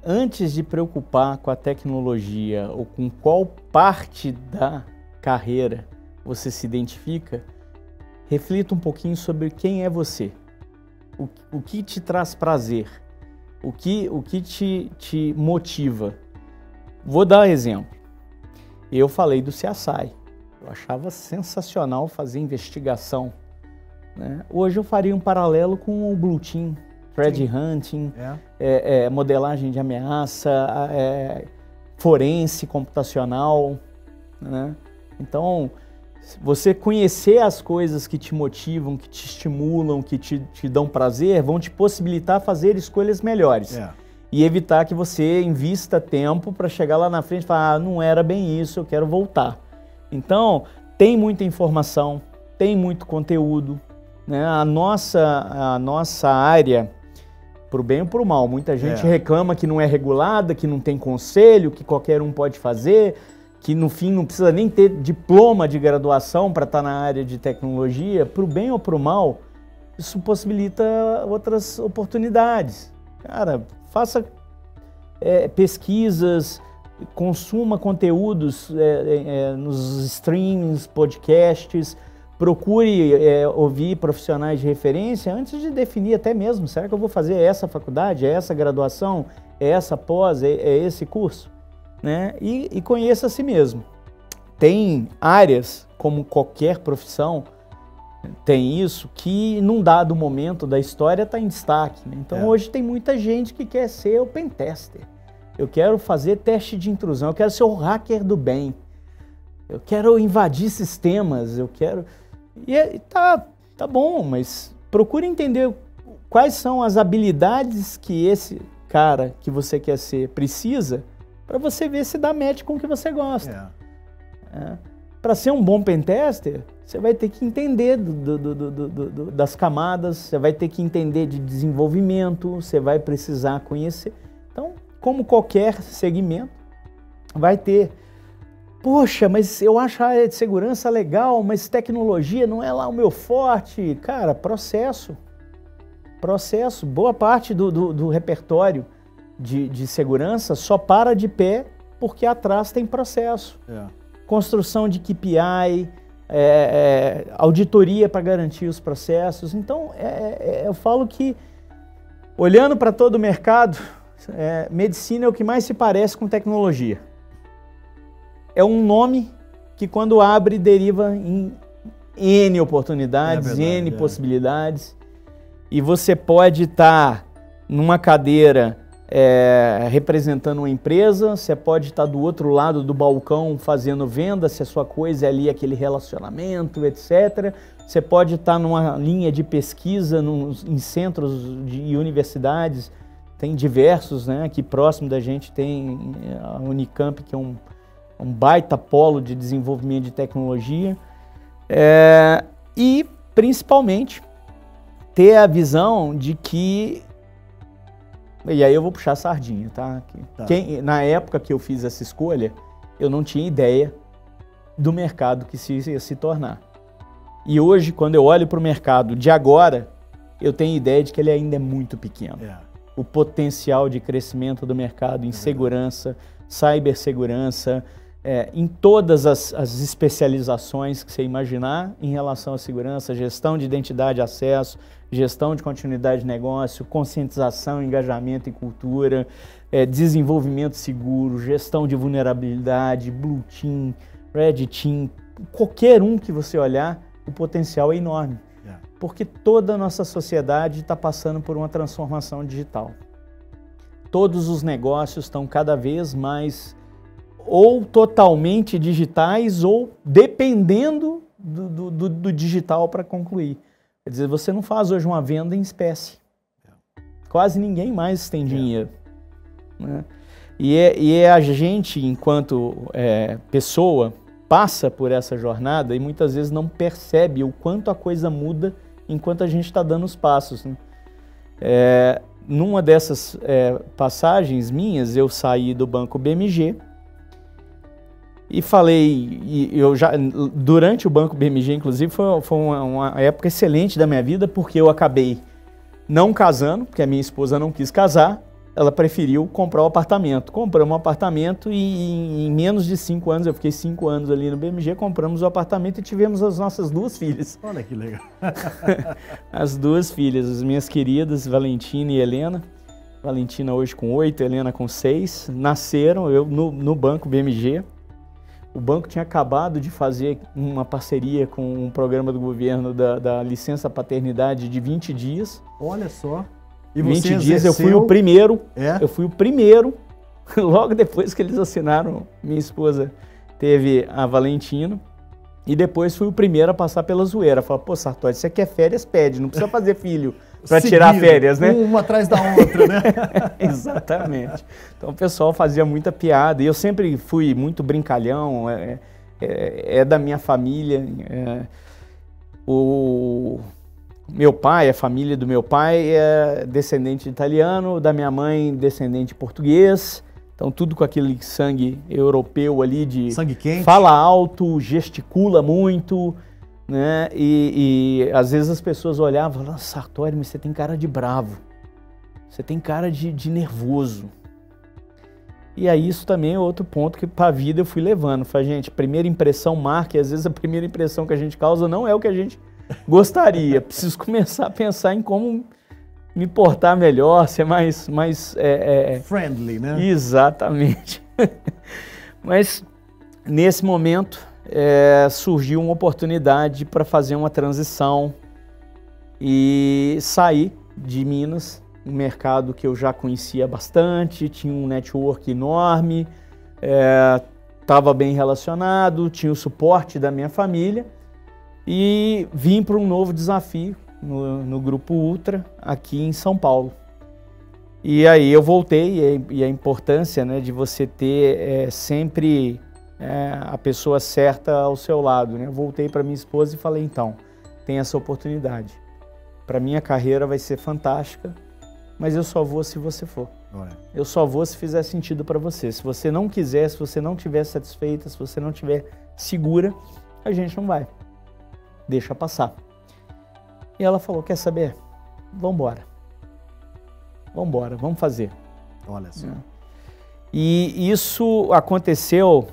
S2: antes de preocupar com a tecnologia ou com qual parte da carreira você se identifica, reflita um pouquinho sobre quem é você. O que te traz prazer? O que te motiva? Vou dar um exemplo. Eu falei do CSI. Eu achava sensacional fazer investigação, né? Hoje eu faria um paralelo com o Blue Team, threat hunting, modelagem de ameaça, forense computacional, né? Então, Você conhecer as coisas que te motivam, que te estimulam, que te dão prazer, vão te possibilitar fazer escolhas melhores. E evitar que você invista tempo para chegar lá na frente e falar, não era bem isso, eu quero voltar. Então, tem muita informação, tem muito conteúdo, né? A nossa área, pro bem ou pro mal, muita gente reclama que não é regulada, que não tem conselho, que qualquer um pode fazer, que no fim não precisa nem ter diploma de graduação para estar na área de tecnologia. Pro bem ou pro mal, isso possibilita outras oportunidades. Cara, faça pesquisas, consuma conteúdos nos streamings, podcasts, procure ouvir profissionais de referência antes de definir até mesmo, será que eu vou fazer essa faculdade, essa graduação, essa pós, esse curso? Né? E conheça a si mesmo. Tem áreas, como qualquer profissão, tem isso, que num dado momento da história está em destaque. Né? Então hoje tem muita gente que quer ser o pentester. Eu quero fazer teste de intrusão, eu quero ser o hacker do bem. Eu quero invadir sistemas, eu quero... E tá bom, mas procure entender quais são as habilidades que esse cara que você quer ser precisa para você ver se dá match com o que você gosta. Para ser um bom pentester, você vai ter que entender das camadas, você vai ter que entender de desenvolvimento, você vai precisar conhecer. Então, como qualquer segmento, vai ter... Poxa, mas eu acho a área de segurança legal, mas tecnologia não é lá o meu forte. Cara, processo. Boa parte do repertório de segurança só para de pé porque atrás tem processo. Construção de KPI, auditoria para garantir os processos. Então, eu falo que, olhando para todo o mercado, medicina é o que mais se parece com tecnologia. É um nome que, quando abre, deriva em N oportunidades, N possibilidades. E você pode estar numa cadeira representando uma empresa, você pode estar do outro lado do balcão fazendo venda, se a sua coisa é ali aquele relacionamento, etc. Você pode estar numa linha de pesquisa em centros e universidades, tem diversos, né? Aqui próximo da gente tem a Unicamp, que é um baita polo de desenvolvimento de tecnologia, e principalmente ter a visão de que, e aí eu vou puxar a sardinha, tá? Na época que eu fiz essa escolha, eu não tinha ideia do mercado que ia se tornar. E hoje, quando eu olho para o mercado de agora, eu tenho ideia de que ele ainda é muito pequeno. O potencial de crescimento do mercado em segurança, cibersegurança, em todas as especializações que você imaginar em relação à segurança, gestão de identidade e acesso, gestão de continuidade de negócio, conscientização, engajamento e cultura, desenvolvimento seguro, gestão de vulnerabilidade, Blue Team, Red Team, qualquer um que você olhar, o potencial é enorme. Porque toda a nossa sociedade está passando por uma transformação digital. Todos os negócios estão cada vez mais ou totalmente digitais ou dependendo do digital para concluir. Quer dizer, você não faz hoje uma venda em espécie. Quase ninguém mais tem dinheiro. Né? E a gente, enquanto pessoa, passa por essa jornada e muitas vezes não percebe o quanto a coisa muda enquanto a gente está dando os passos. Né? Numa dessas passagens minhas, eu saí do Banco BMG e falei, durante o Banco BMG, inclusive, foi uma época excelente da minha vida, porque eu acabei não casando, porque a minha esposa não quis casar, ela preferiu comprar um apartamento. Compramos um apartamento e em menos de 5 anos, eu fiquei 5 anos ali no BMG, compramos o apartamento e tivemos as nossas 2 filhas.
S1: Olha que legal.
S2: As 2 filhas, as minhas queridas, Valentina e Helena. Valentina hoje com 8, Helena com 6, nasceram no Banco BMG. O banco tinha acabado de fazer uma parceria com um programa do governo da licença paternidade de 20 dias.
S1: Olha só.
S2: E 20 dias eu fui o primeiro. Eu fui o primeiro. Logo depois que eles assinaram, minha esposa teve a Valentina. E depois fui o primeiro a passar pela zoeira. Falei, pô, Sartori, você quer férias? Pede, não precisa fazer filho para tirar férias, né?
S1: Uma atrás da outra, né?
S2: Exatamente. Então o pessoal fazia muita piada. E eu sempre fui muito brincalhão, é da minha família. O meu pai, a família do meu pai é descendente de italiano, da minha mãe descendente de português. Então tudo com aquele sangue europeu ali de
S1: sangue quente,
S2: fala alto, gesticula muito, né? E às vezes as pessoas olhavam e falavam, Sartori, mas você tem cara de bravo, você tem cara de nervoso. E aí isso também é outro ponto que para a vida eu fui levando. Falei, gente, primeira impressão marca, e às vezes a primeira impressão que a gente causa não é o que a gente gostaria. Preciso começar a pensar em como me portar melhor, ser mais
S1: friendly, né?
S2: Exatamente. Mas nesse momento surgiu uma oportunidade para fazer uma transição e sair de Minas, um mercado que eu já conhecia bastante, tinha um network enorme, estava bem relacionado, tinha o suporte da minha família e vim para um novo desafio no Grupo Ultra, aqui em São Paulo. E aí eu voltei, e a importância, né, de você ter sempre a pessoa certa ao seu lado, né? Eu voltei para minha esposa e falei, então, tem essa oportunidade. Para minha carreira vai ser fantástica, mas eu só vou se você for. Eu só vou se fizer sentido para você. Se você não quiser, se você não estiver satisfeita, se você não estiver segura, a gente não vai. Deixa passar. E ela falou, quer saber? Vamos embora, vamos fazer.
S1: Olha só.
S2: E isso aconteceu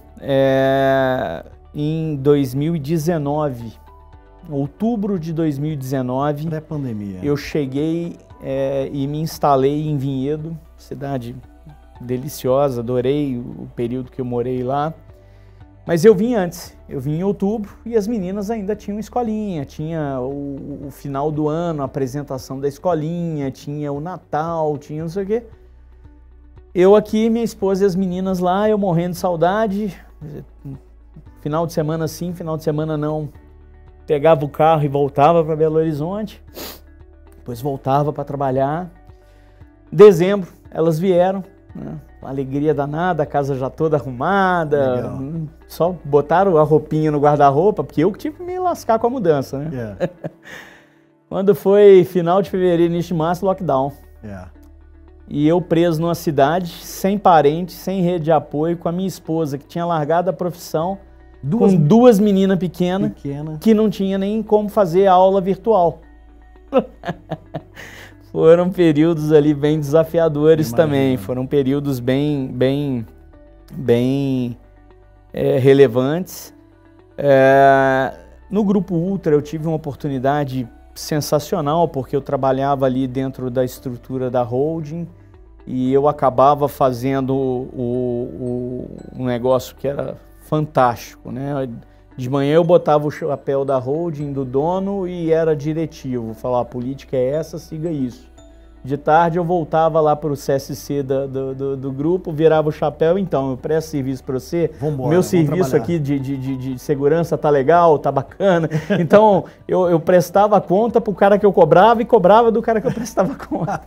S2: em 2019, outubro de 2019.
S1: Pré-pandemia.
S2: Eu cheguei e me instalei em Vinhedo, cidade deliciosa, adorei o período que eu morei lá. Mas eu vim antes, eu vim em outubro e as meninas ainda tinham escolinha, tinha o final do ano, a apresentação da escolinha, tinha o Natal, tinha não sei o quê. Eu aqui, minha esposa e as meninas lá, eu morrendo de saudade, final de semana sim, final de semana não. Pegava o carro e voltava para Belo Horizonte, depois voltava para trabalhar. Dezembro, elas vieram, né? Uma alegria danada, a casa já toda arrumada.
S1: Legal.
S2: Só botaram a roupinha no guarda-roupa, porque eu que tive que me lascar com a mudança, né?
S1: Yeah.
S2: Quando foi final de fevereiro, início de março, lockdown.
S1: Yeah.
S2: E eu preso numa cidade, sem parente, sem rede de apoio, com a minha esposa, que tinha largado a profissão, com duas meninas pequenas, que não tinha nem como fazer aula virtual. Foram períodos ali bem desafiadores também, foram períodos bem relevantes. No Grupo Ultra eu tive uma oportunidade sensacional, porque eu trabalhava ali dentro da estrutura da holding e eu acabava fazendo um negócio que era fantástico, né? De manhã eu botava o chapéu da holding, do dono, e era diretivo. Falar, a política é essa, siga isso. De tarde eu voltava lá para o CSC do grupo, virava o chapéu, então, eu presto serviço para você,
S1: vambora,
S2: meu serviço aqui de segurança tá legal, tá bacana. Então, eu prestava conta para o cara que eu cobrava e cobrava do cara que eu prestava conta.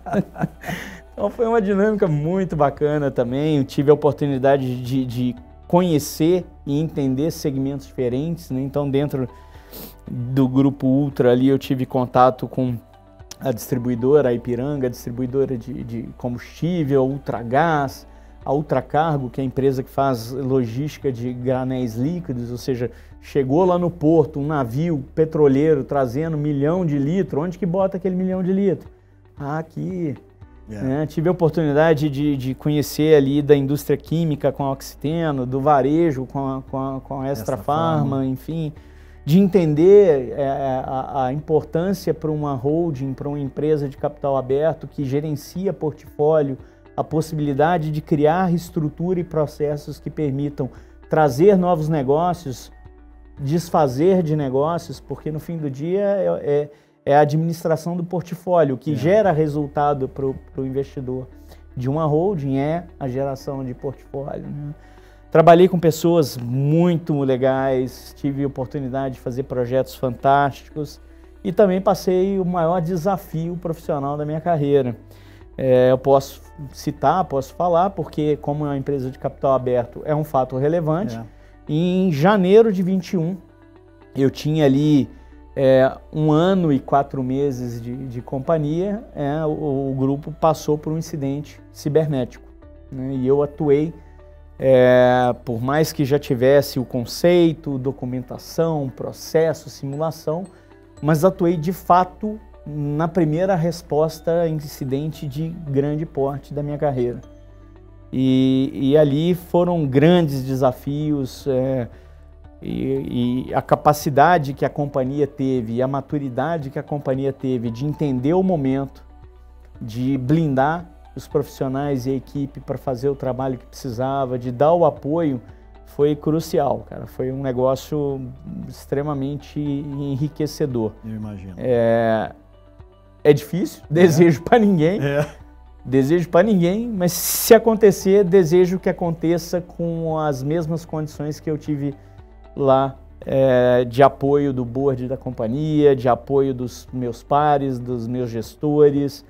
S2: Então, foi uma dinâmica muito bacana também. Eu tive a oportunidade de conhecer e entender segmentos diferentes, né? Então, dentro do Grupo Ultra ali, eu tive contato com a distribuidora, a Ipiranga, a distribuidora de combustível, a Ultragás, a Ultracargo, que é a empresa que faz logística de granéis líquidos, ou seja, chegou lá no porto um navio petroleiro trazendo 1 milhão de litros, onde que bota aquele 1 milhão de litros? Aqui. Né? Tive a oportunidade de conhecer ali da indústria química com a Oxiteno, do varejo com a Extra Farma, enfim, de entender a importância para uma holding, para uma empresa de capital aberto que gerencia portfólio, a possibilidade de criar estrutura e processos que permitam trazer novos negócios, desfazer de negócios, porque no fim do dia é a administração do portfólio que gera resultado para o investidor. De uma holding é a geração de portfólio, né? Trabalhei com pessoas muito legais, tive a oportunidade de fazer projetos fantásticos e também passei o maior desafio profissional da minha carreira. Eu posso citar, posso falar, porque como é uma empresa de capital aberto é um fato relevante. Em janeiro de 21, eu tinha ali 1 ano e 4 meses de companhia, o grupo passou por um incidente cibernético, né? E eu atuei, por mais que já tivesse o conceito, documentação, processo, simulação, mas atuei de fato na primeira resposta a incidente de grande porte da minha carreira. E ali foram grandes desafios, e a capacidade que a companhia teve e a maturidade que a companhia teve de entender o momento, de blindar os profissionais e a equipe para fazer o trabalho que precisava, de dar o apoio, foi crucial, cara. Foi um negócio extremamente enriquecedor.
S1: Eu imagino.
S2: É difícil, desejo para ninguém. Desejo para ninguém, mas se acontecer, desejo que aconteça com as mesmas condições que eu tive lá, de apoio do board da companhia, de apoio dos meus pares, dos meus gestores,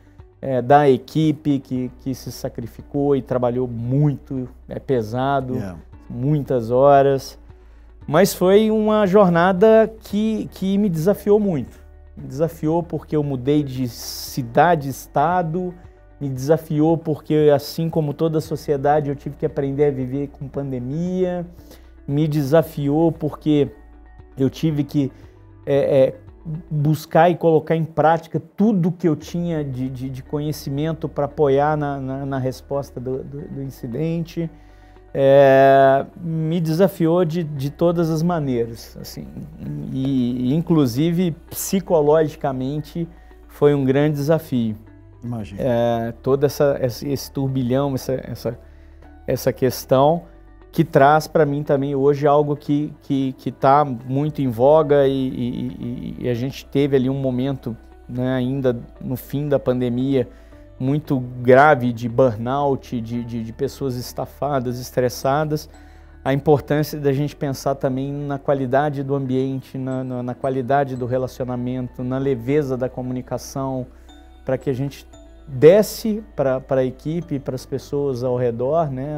S2: da equipe que se sacrificou e trabalhou muito, pesado, muitas horas. Mas foi uma jornada que me desafiou muito. Me desafiou porque eu mudei de cidade, estado, me desafiou porque, assim como toda a sociedade, eu tive que aprender a viver com pandemia, me desafiou porque eu tive que buscar e colocar em prática tudo que eu tinha de conhecimento para apoiar na resposta do incidente. Me desafiou de todas as maneiras, assim, e inclusive psicologicamente foi um grande desafio.
S1: Imagina.
S2: Todo esse turbilhão, essa questão que traz para mim também hoje algo que está muito em voga e a gente teve ali um momento, né, ainda no fim da pandemia, muito grave de burnout, de pessoas estafadas, estressadas, a importância da gente pensar também na qualidade do ambiente, na qualidade do relacionamento, na leveza da comunicação, para que a gente desse para a equipe, para as pessoas ao redor, né,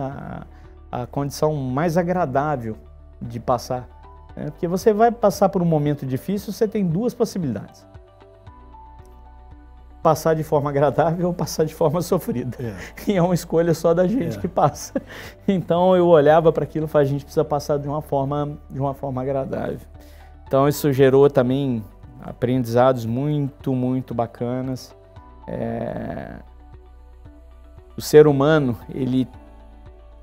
S2: a condição mais agradável de passar. Né? Porque você vai passar por um momento difícil, você tem 2 possibilidades. Passar de forma agradável ou passar de forma sofrida. E é uma escolha só da gente que passa. Então eu olhava para aquilo e falava, a gente precisa passar de uma forma agradável. Então isso gerou também aprendizados muito, muito bacanas. O ser humano, ele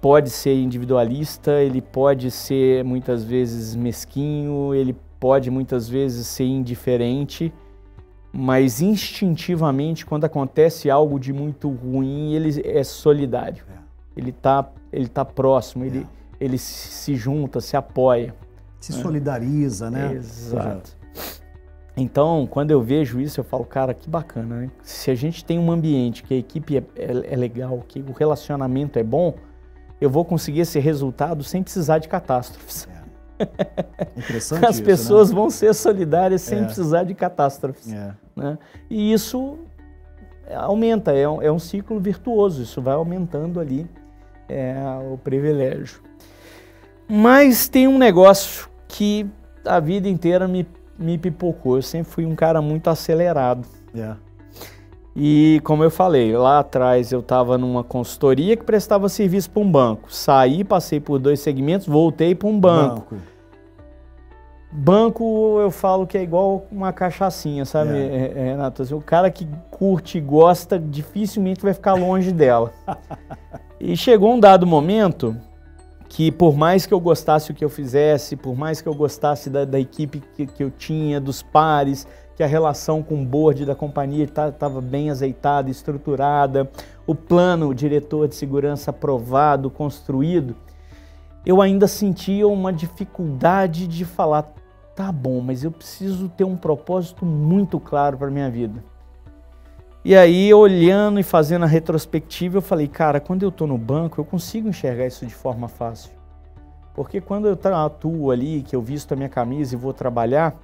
S2: pode ser individualista, ele pode ser muitas vezes mesquinho, ele pode muitas vezes ser indiferente, mas instintivamente, quando acontece algo de muito ruim, ele é solidário. Ele tá próximo, ele se junta, se apoia.
S1: Se solidariza, né?
S2: Exato. Então, quando eu vejo isso, eu falo, cara, que bacana, né? Se a gente tem um ambiente que a equipe é legal, que o relacionamento é bom, eu vou conseguir esse resultado sem precisar de catástrofes.
S1: Interessante.
S2: As pessoas vão ser solidárias sem precisar de catástrofes. Né? E isso aumenta, é um ciclo virtuoso, isso vai aumentando ali o privilégio. Mas tem um negócio que a vida inteira me pipocou. Eu sempre fui um cara muito acelerado. E como eu falei, lá atrás eu estava numa consultoria que prestava serviço para um banco. Saí, passei por 2 segmentos, voltei para um banco. Banco eu falo que é igual uma cachaçinha, sabe, Renato? O cara que curte e gosta dificilmente vai ficar longe dela. E chegou um dado momento que, por mais que eu gostasse o que eu fizesse, por mais que eu gostasse da equipe que eu tinha, dos pares, que a relação com o board da companhia estava bem azeitada, estruturada, o plano, o diretor de segurança aprovado, construído, eu ainda sentia uma dificuldade de falar, tá bom, mas eu preciso ter um propósito muito claro para a minha vida. E aí, olhando e fazendo a retrospectiva, eu falei, cara, quando eu estou no banco, eu consigo enxergar isso de forma fácil. Porque quando eu atuo ali, que eu visto a minha camisa e vou trabalhar,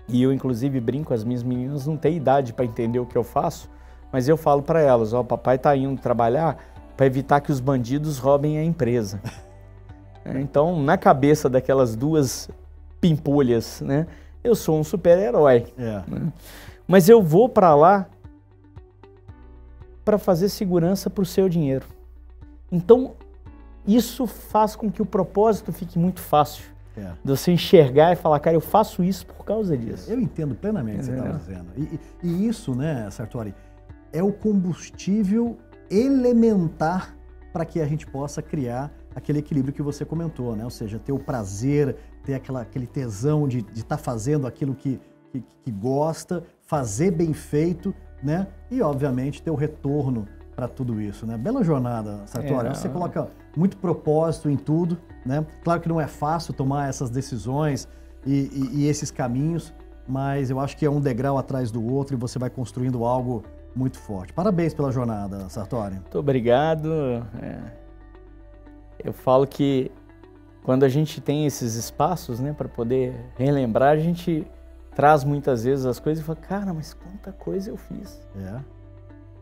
S2: e eu inclusive brinco, as minhas meninas não têm idade para entender o que eu faço, mas eu falo para elas, ó, papai tá indo trabalhar para evitar que os bandidos roubem a empresa. Então, na cabeça daquelas duas pimpolhas, né, eu sou um super-herói. Né? Mas eu vou para lá para fazer segurança para o seu dinheiro. Então, isso faz com que o propósito fique muito fácil. De você enxergar e falar, cara, eu faço isso por causa disso.
S1: Eu entendo plenamente o que você estava dizendo. E isso, né, Sartori, é o combustível elementar para que a gente possa criar aquele equilíbrio que você comentou, né? Ou seja, ter o prazer, ter aquele tesão de estar fazendo aquilo que gosta, fazer bem feito, né? E, obviamente, ter o retorno para tudo isso, né? Bela jornada, Sartori. Você coloca muito propósito em tudo, né? Claro que não é fácil tomar essas decisões e esses caminhos, mas eu acho que é um degrau atrás do outro e você vai construindo algo muito forte. Parabéns pela jornada, Sartori.
S2: Muito obrigado. Eu falo que quando a gente tem esses espaços, né, para poder relembrar, a gente traz muitas vezes as coisas e fala, cara, mas quanta coisa eu fiz.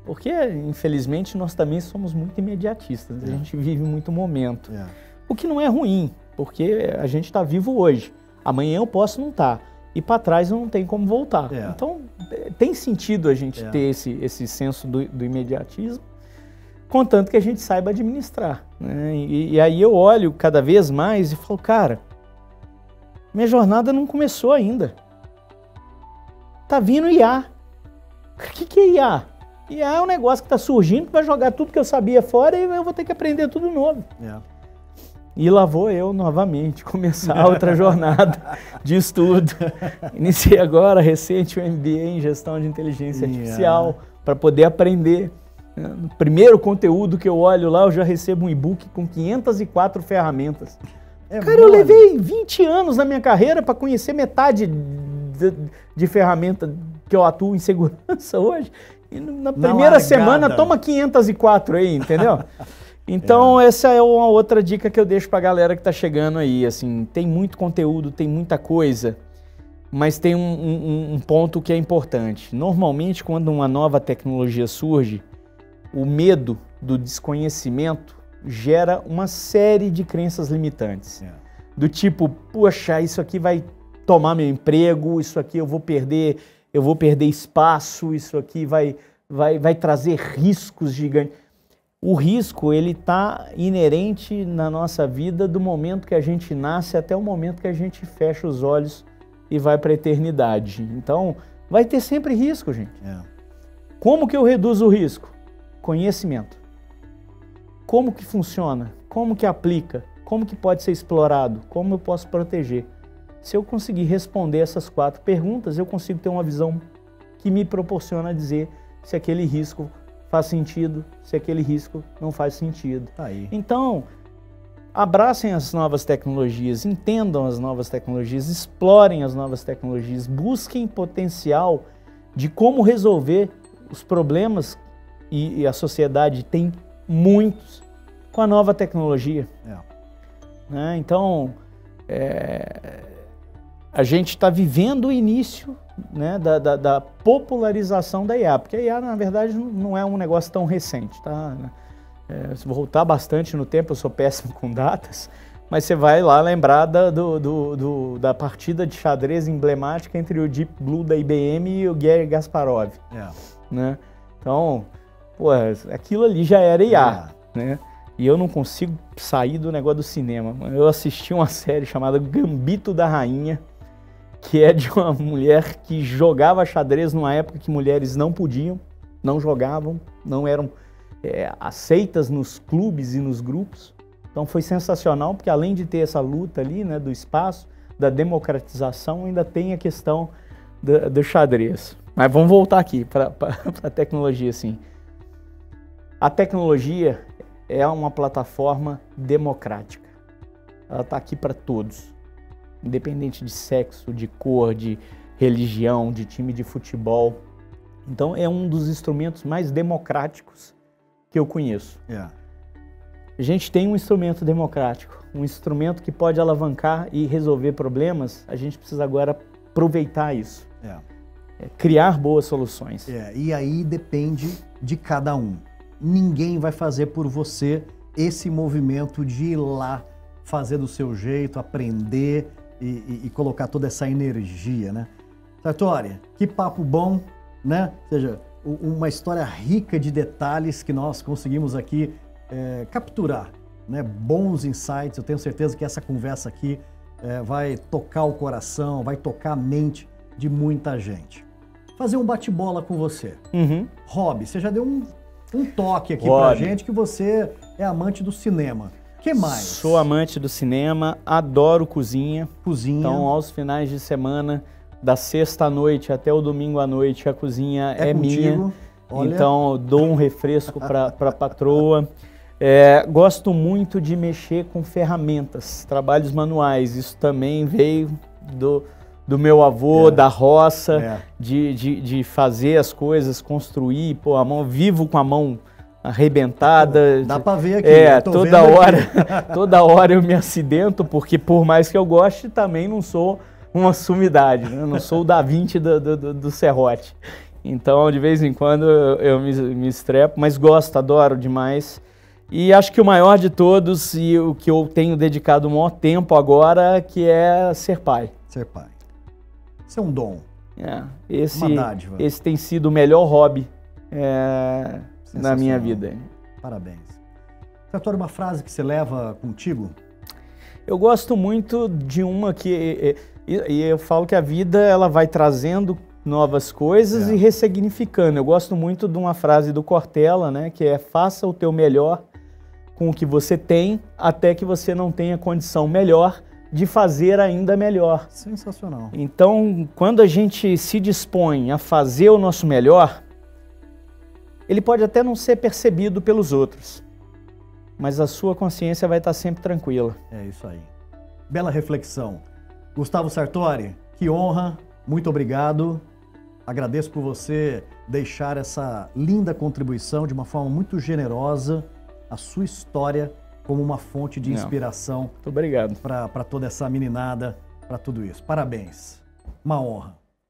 S2: Porque, infelizmente, nós também somos muito imediatistas, a gente vive muito momento. O que não é ruim, porque a gente está vivo hoje. Amanhã eu posso não estar. E para trás não tem como voltar. Então, tem sentido a gente ter esse senso do imediatismo, contanto que a gente saiba administrar. Né? E aí eu olho cada vez mais e falo, cara, minha jornada não começou ainda. Tá vindo IA. O que é IA? IA é um negócio que está surgindo, que vai jogar tudo que eu sabia fora e eu vou ter que aprender tudo novo. E lá vou eu novamente começar outra jornada de estudo. Iniciei agora, recente, o MBA em Gestão de Inteligência Artificial, para poder aprender. No primeiro conteúdo que eu olho lá, eu já recebo um e-book com 504 ferramentas. Cara, eu levei 20 anos na minha carreira para conhecer metade de ferramenta que eu atuo em segurança hoje. E na primeira semana, toma 504 aí, entendeu? Então, essa é uma outra dica que eu deixo pra galera que tá chegando aí, assim, tem muito conteúdo, tem muita coisa, mas tem um ponto que é importante. Normalmente, quando uma nova tecnologia surge, o medo do desconhecimento gera uma série de crenças limitantes. Do tipo, poxa, isso aqui vai tomar meu emprego, isso aqui eu vou perder espaço, isso aqui vai trazer riscos gigantes. O risco, ele está inerente na nossa vida do momento que a gente nasce até o momento que a gente fecha os olhos e vai para a eternidade. Então, vai ter sempre risco, gente. Como que eu reduzo o risco? Conhecimento. Como que funciona? Como que aplica? Como que pode ser explorado? Como eu posso proteger? Se eu conseguir responder essas 4 perguntas, eu consigo ter uma visão que me proporciona dizer se aquele risco faz sentido, se aquele risco não faz sentido. Então, abracem as novas tecnologias, entendam as novas tecnologias, explorem as novas tecnologias, busquem potencial de como resolver os problemas, e a sociedade tem muitos, com a nova tecnologia. Né? Então, a gente está vivendo o início, né, da popularização da IA, porque a IA, na verdade, não é um negócio tão recente. Tá? Se voltar bastante no tempo, eu sou péssimo com datas, mas você vai lá lembrar da partida de xadrez emblemática entre o Deep Blue da IBM e o Garry Kasparov. Né? Então, pô, aquilo ali já era IA. Né? E eu não consigo sair do negócio do cinema. Eu assisti uma série chamada Gambito da Rainha, que é de uma mulher que jogava xadrez numa época que mulheres não podiam, não jogavam, não eram aceitas nos clubes e nos grupos. Então foi sensacional, porque além de ter essa luta ali, né, do espaço, da democratização, ainda tem a questão do xadrez. Mas vamos voltar aqui para a tecnologia, assim. A tecnologia é uma plataforma democrática. Ela está aqui para todos. Independente de sexo, de cor, de religião, de time de futebol. Então, é um dos instrumentos mais democráticos que eu conheço. A gente tem um instrumento democrático, um instrumento que pode alavancar e resolver problemas, a gente precisa agora aproveitar isso. Criar boas soluções.
S1: E aí depende de cada um. Ninguém vai fazer por você esse movimento de ir lá, fazer do seu jeito, aprender e colocar toda essa energia, né? Sartori, que papo bom, né? Ou seja, uma história rica de detalhes que nós conseguimos aqui capturar, né? Bons insights. Eu tenho certeza que essa conversa aqui vai tocar o coração, vai tocar a mente de muita gente. Fazer um bate-bola com você. Hobby, você já deu um toque aqui pra gente que você é amante do cinema. O que mais?
S2: Sou amante do cinema, adoro cozinha. Então, aos finais de semana, da sexta à noite até o domingo à noite, a cozinha é minha. Olha. Então, eu dou um refresco para a patroa. Gosto muito de mexer com ferramentas, trabalhos manuais. Isso também veio do meu avô, da roça, de fazer as coisas, construir. Pô, vivo com a mão arrebentada.
S1: Dá para ver aqui.
S2: Toda hora eu me acidento, porque por mais que eu goste, também não sou uma sumidade, né? Eu não sou o Da Vinci do serrote. Então, de vez em quando eu me estrepo, mas gosto, adoro demais. E acho que o maior de todos e o que eu tenho dedicado o maior tempo agora, que é ser pai.
S1: Ser pai. Isso é um dom.
S2: Uma dádiva. Esse tem sido o melhor hobby na minha vida.
S1: Parabéns. Sartori, uma frase que você leva contigo?
S2: Eu gosto muito de uma que... E eu falo que a vida ela vai trazendo novas coisas e ressignificando. Eu gosto muito de uma frase do Cortella, né, que é: faça o teu melhor com o que você tem, até que você não tenha condição melhor de fazer ainda melhor.
S1: Sensacional.
S2: Então, quando a gente se dispõe a fazer o nosso melhor, ele pode até não ser percebido pelos outros, mas a sua consciência vai estar sempre tranquila.
S1: É isso aí. Bela reflexão. Gustavo Sartori, que honra, muito obrigado. Agradeço por você deixar essa linda contribuição de uma forma muito generosa, a sua história como uma fonte de inspiração.
S2: Muito obrigado.
S1: Para toda essa meninada, para tudo isso. Parabéns. Uma honra.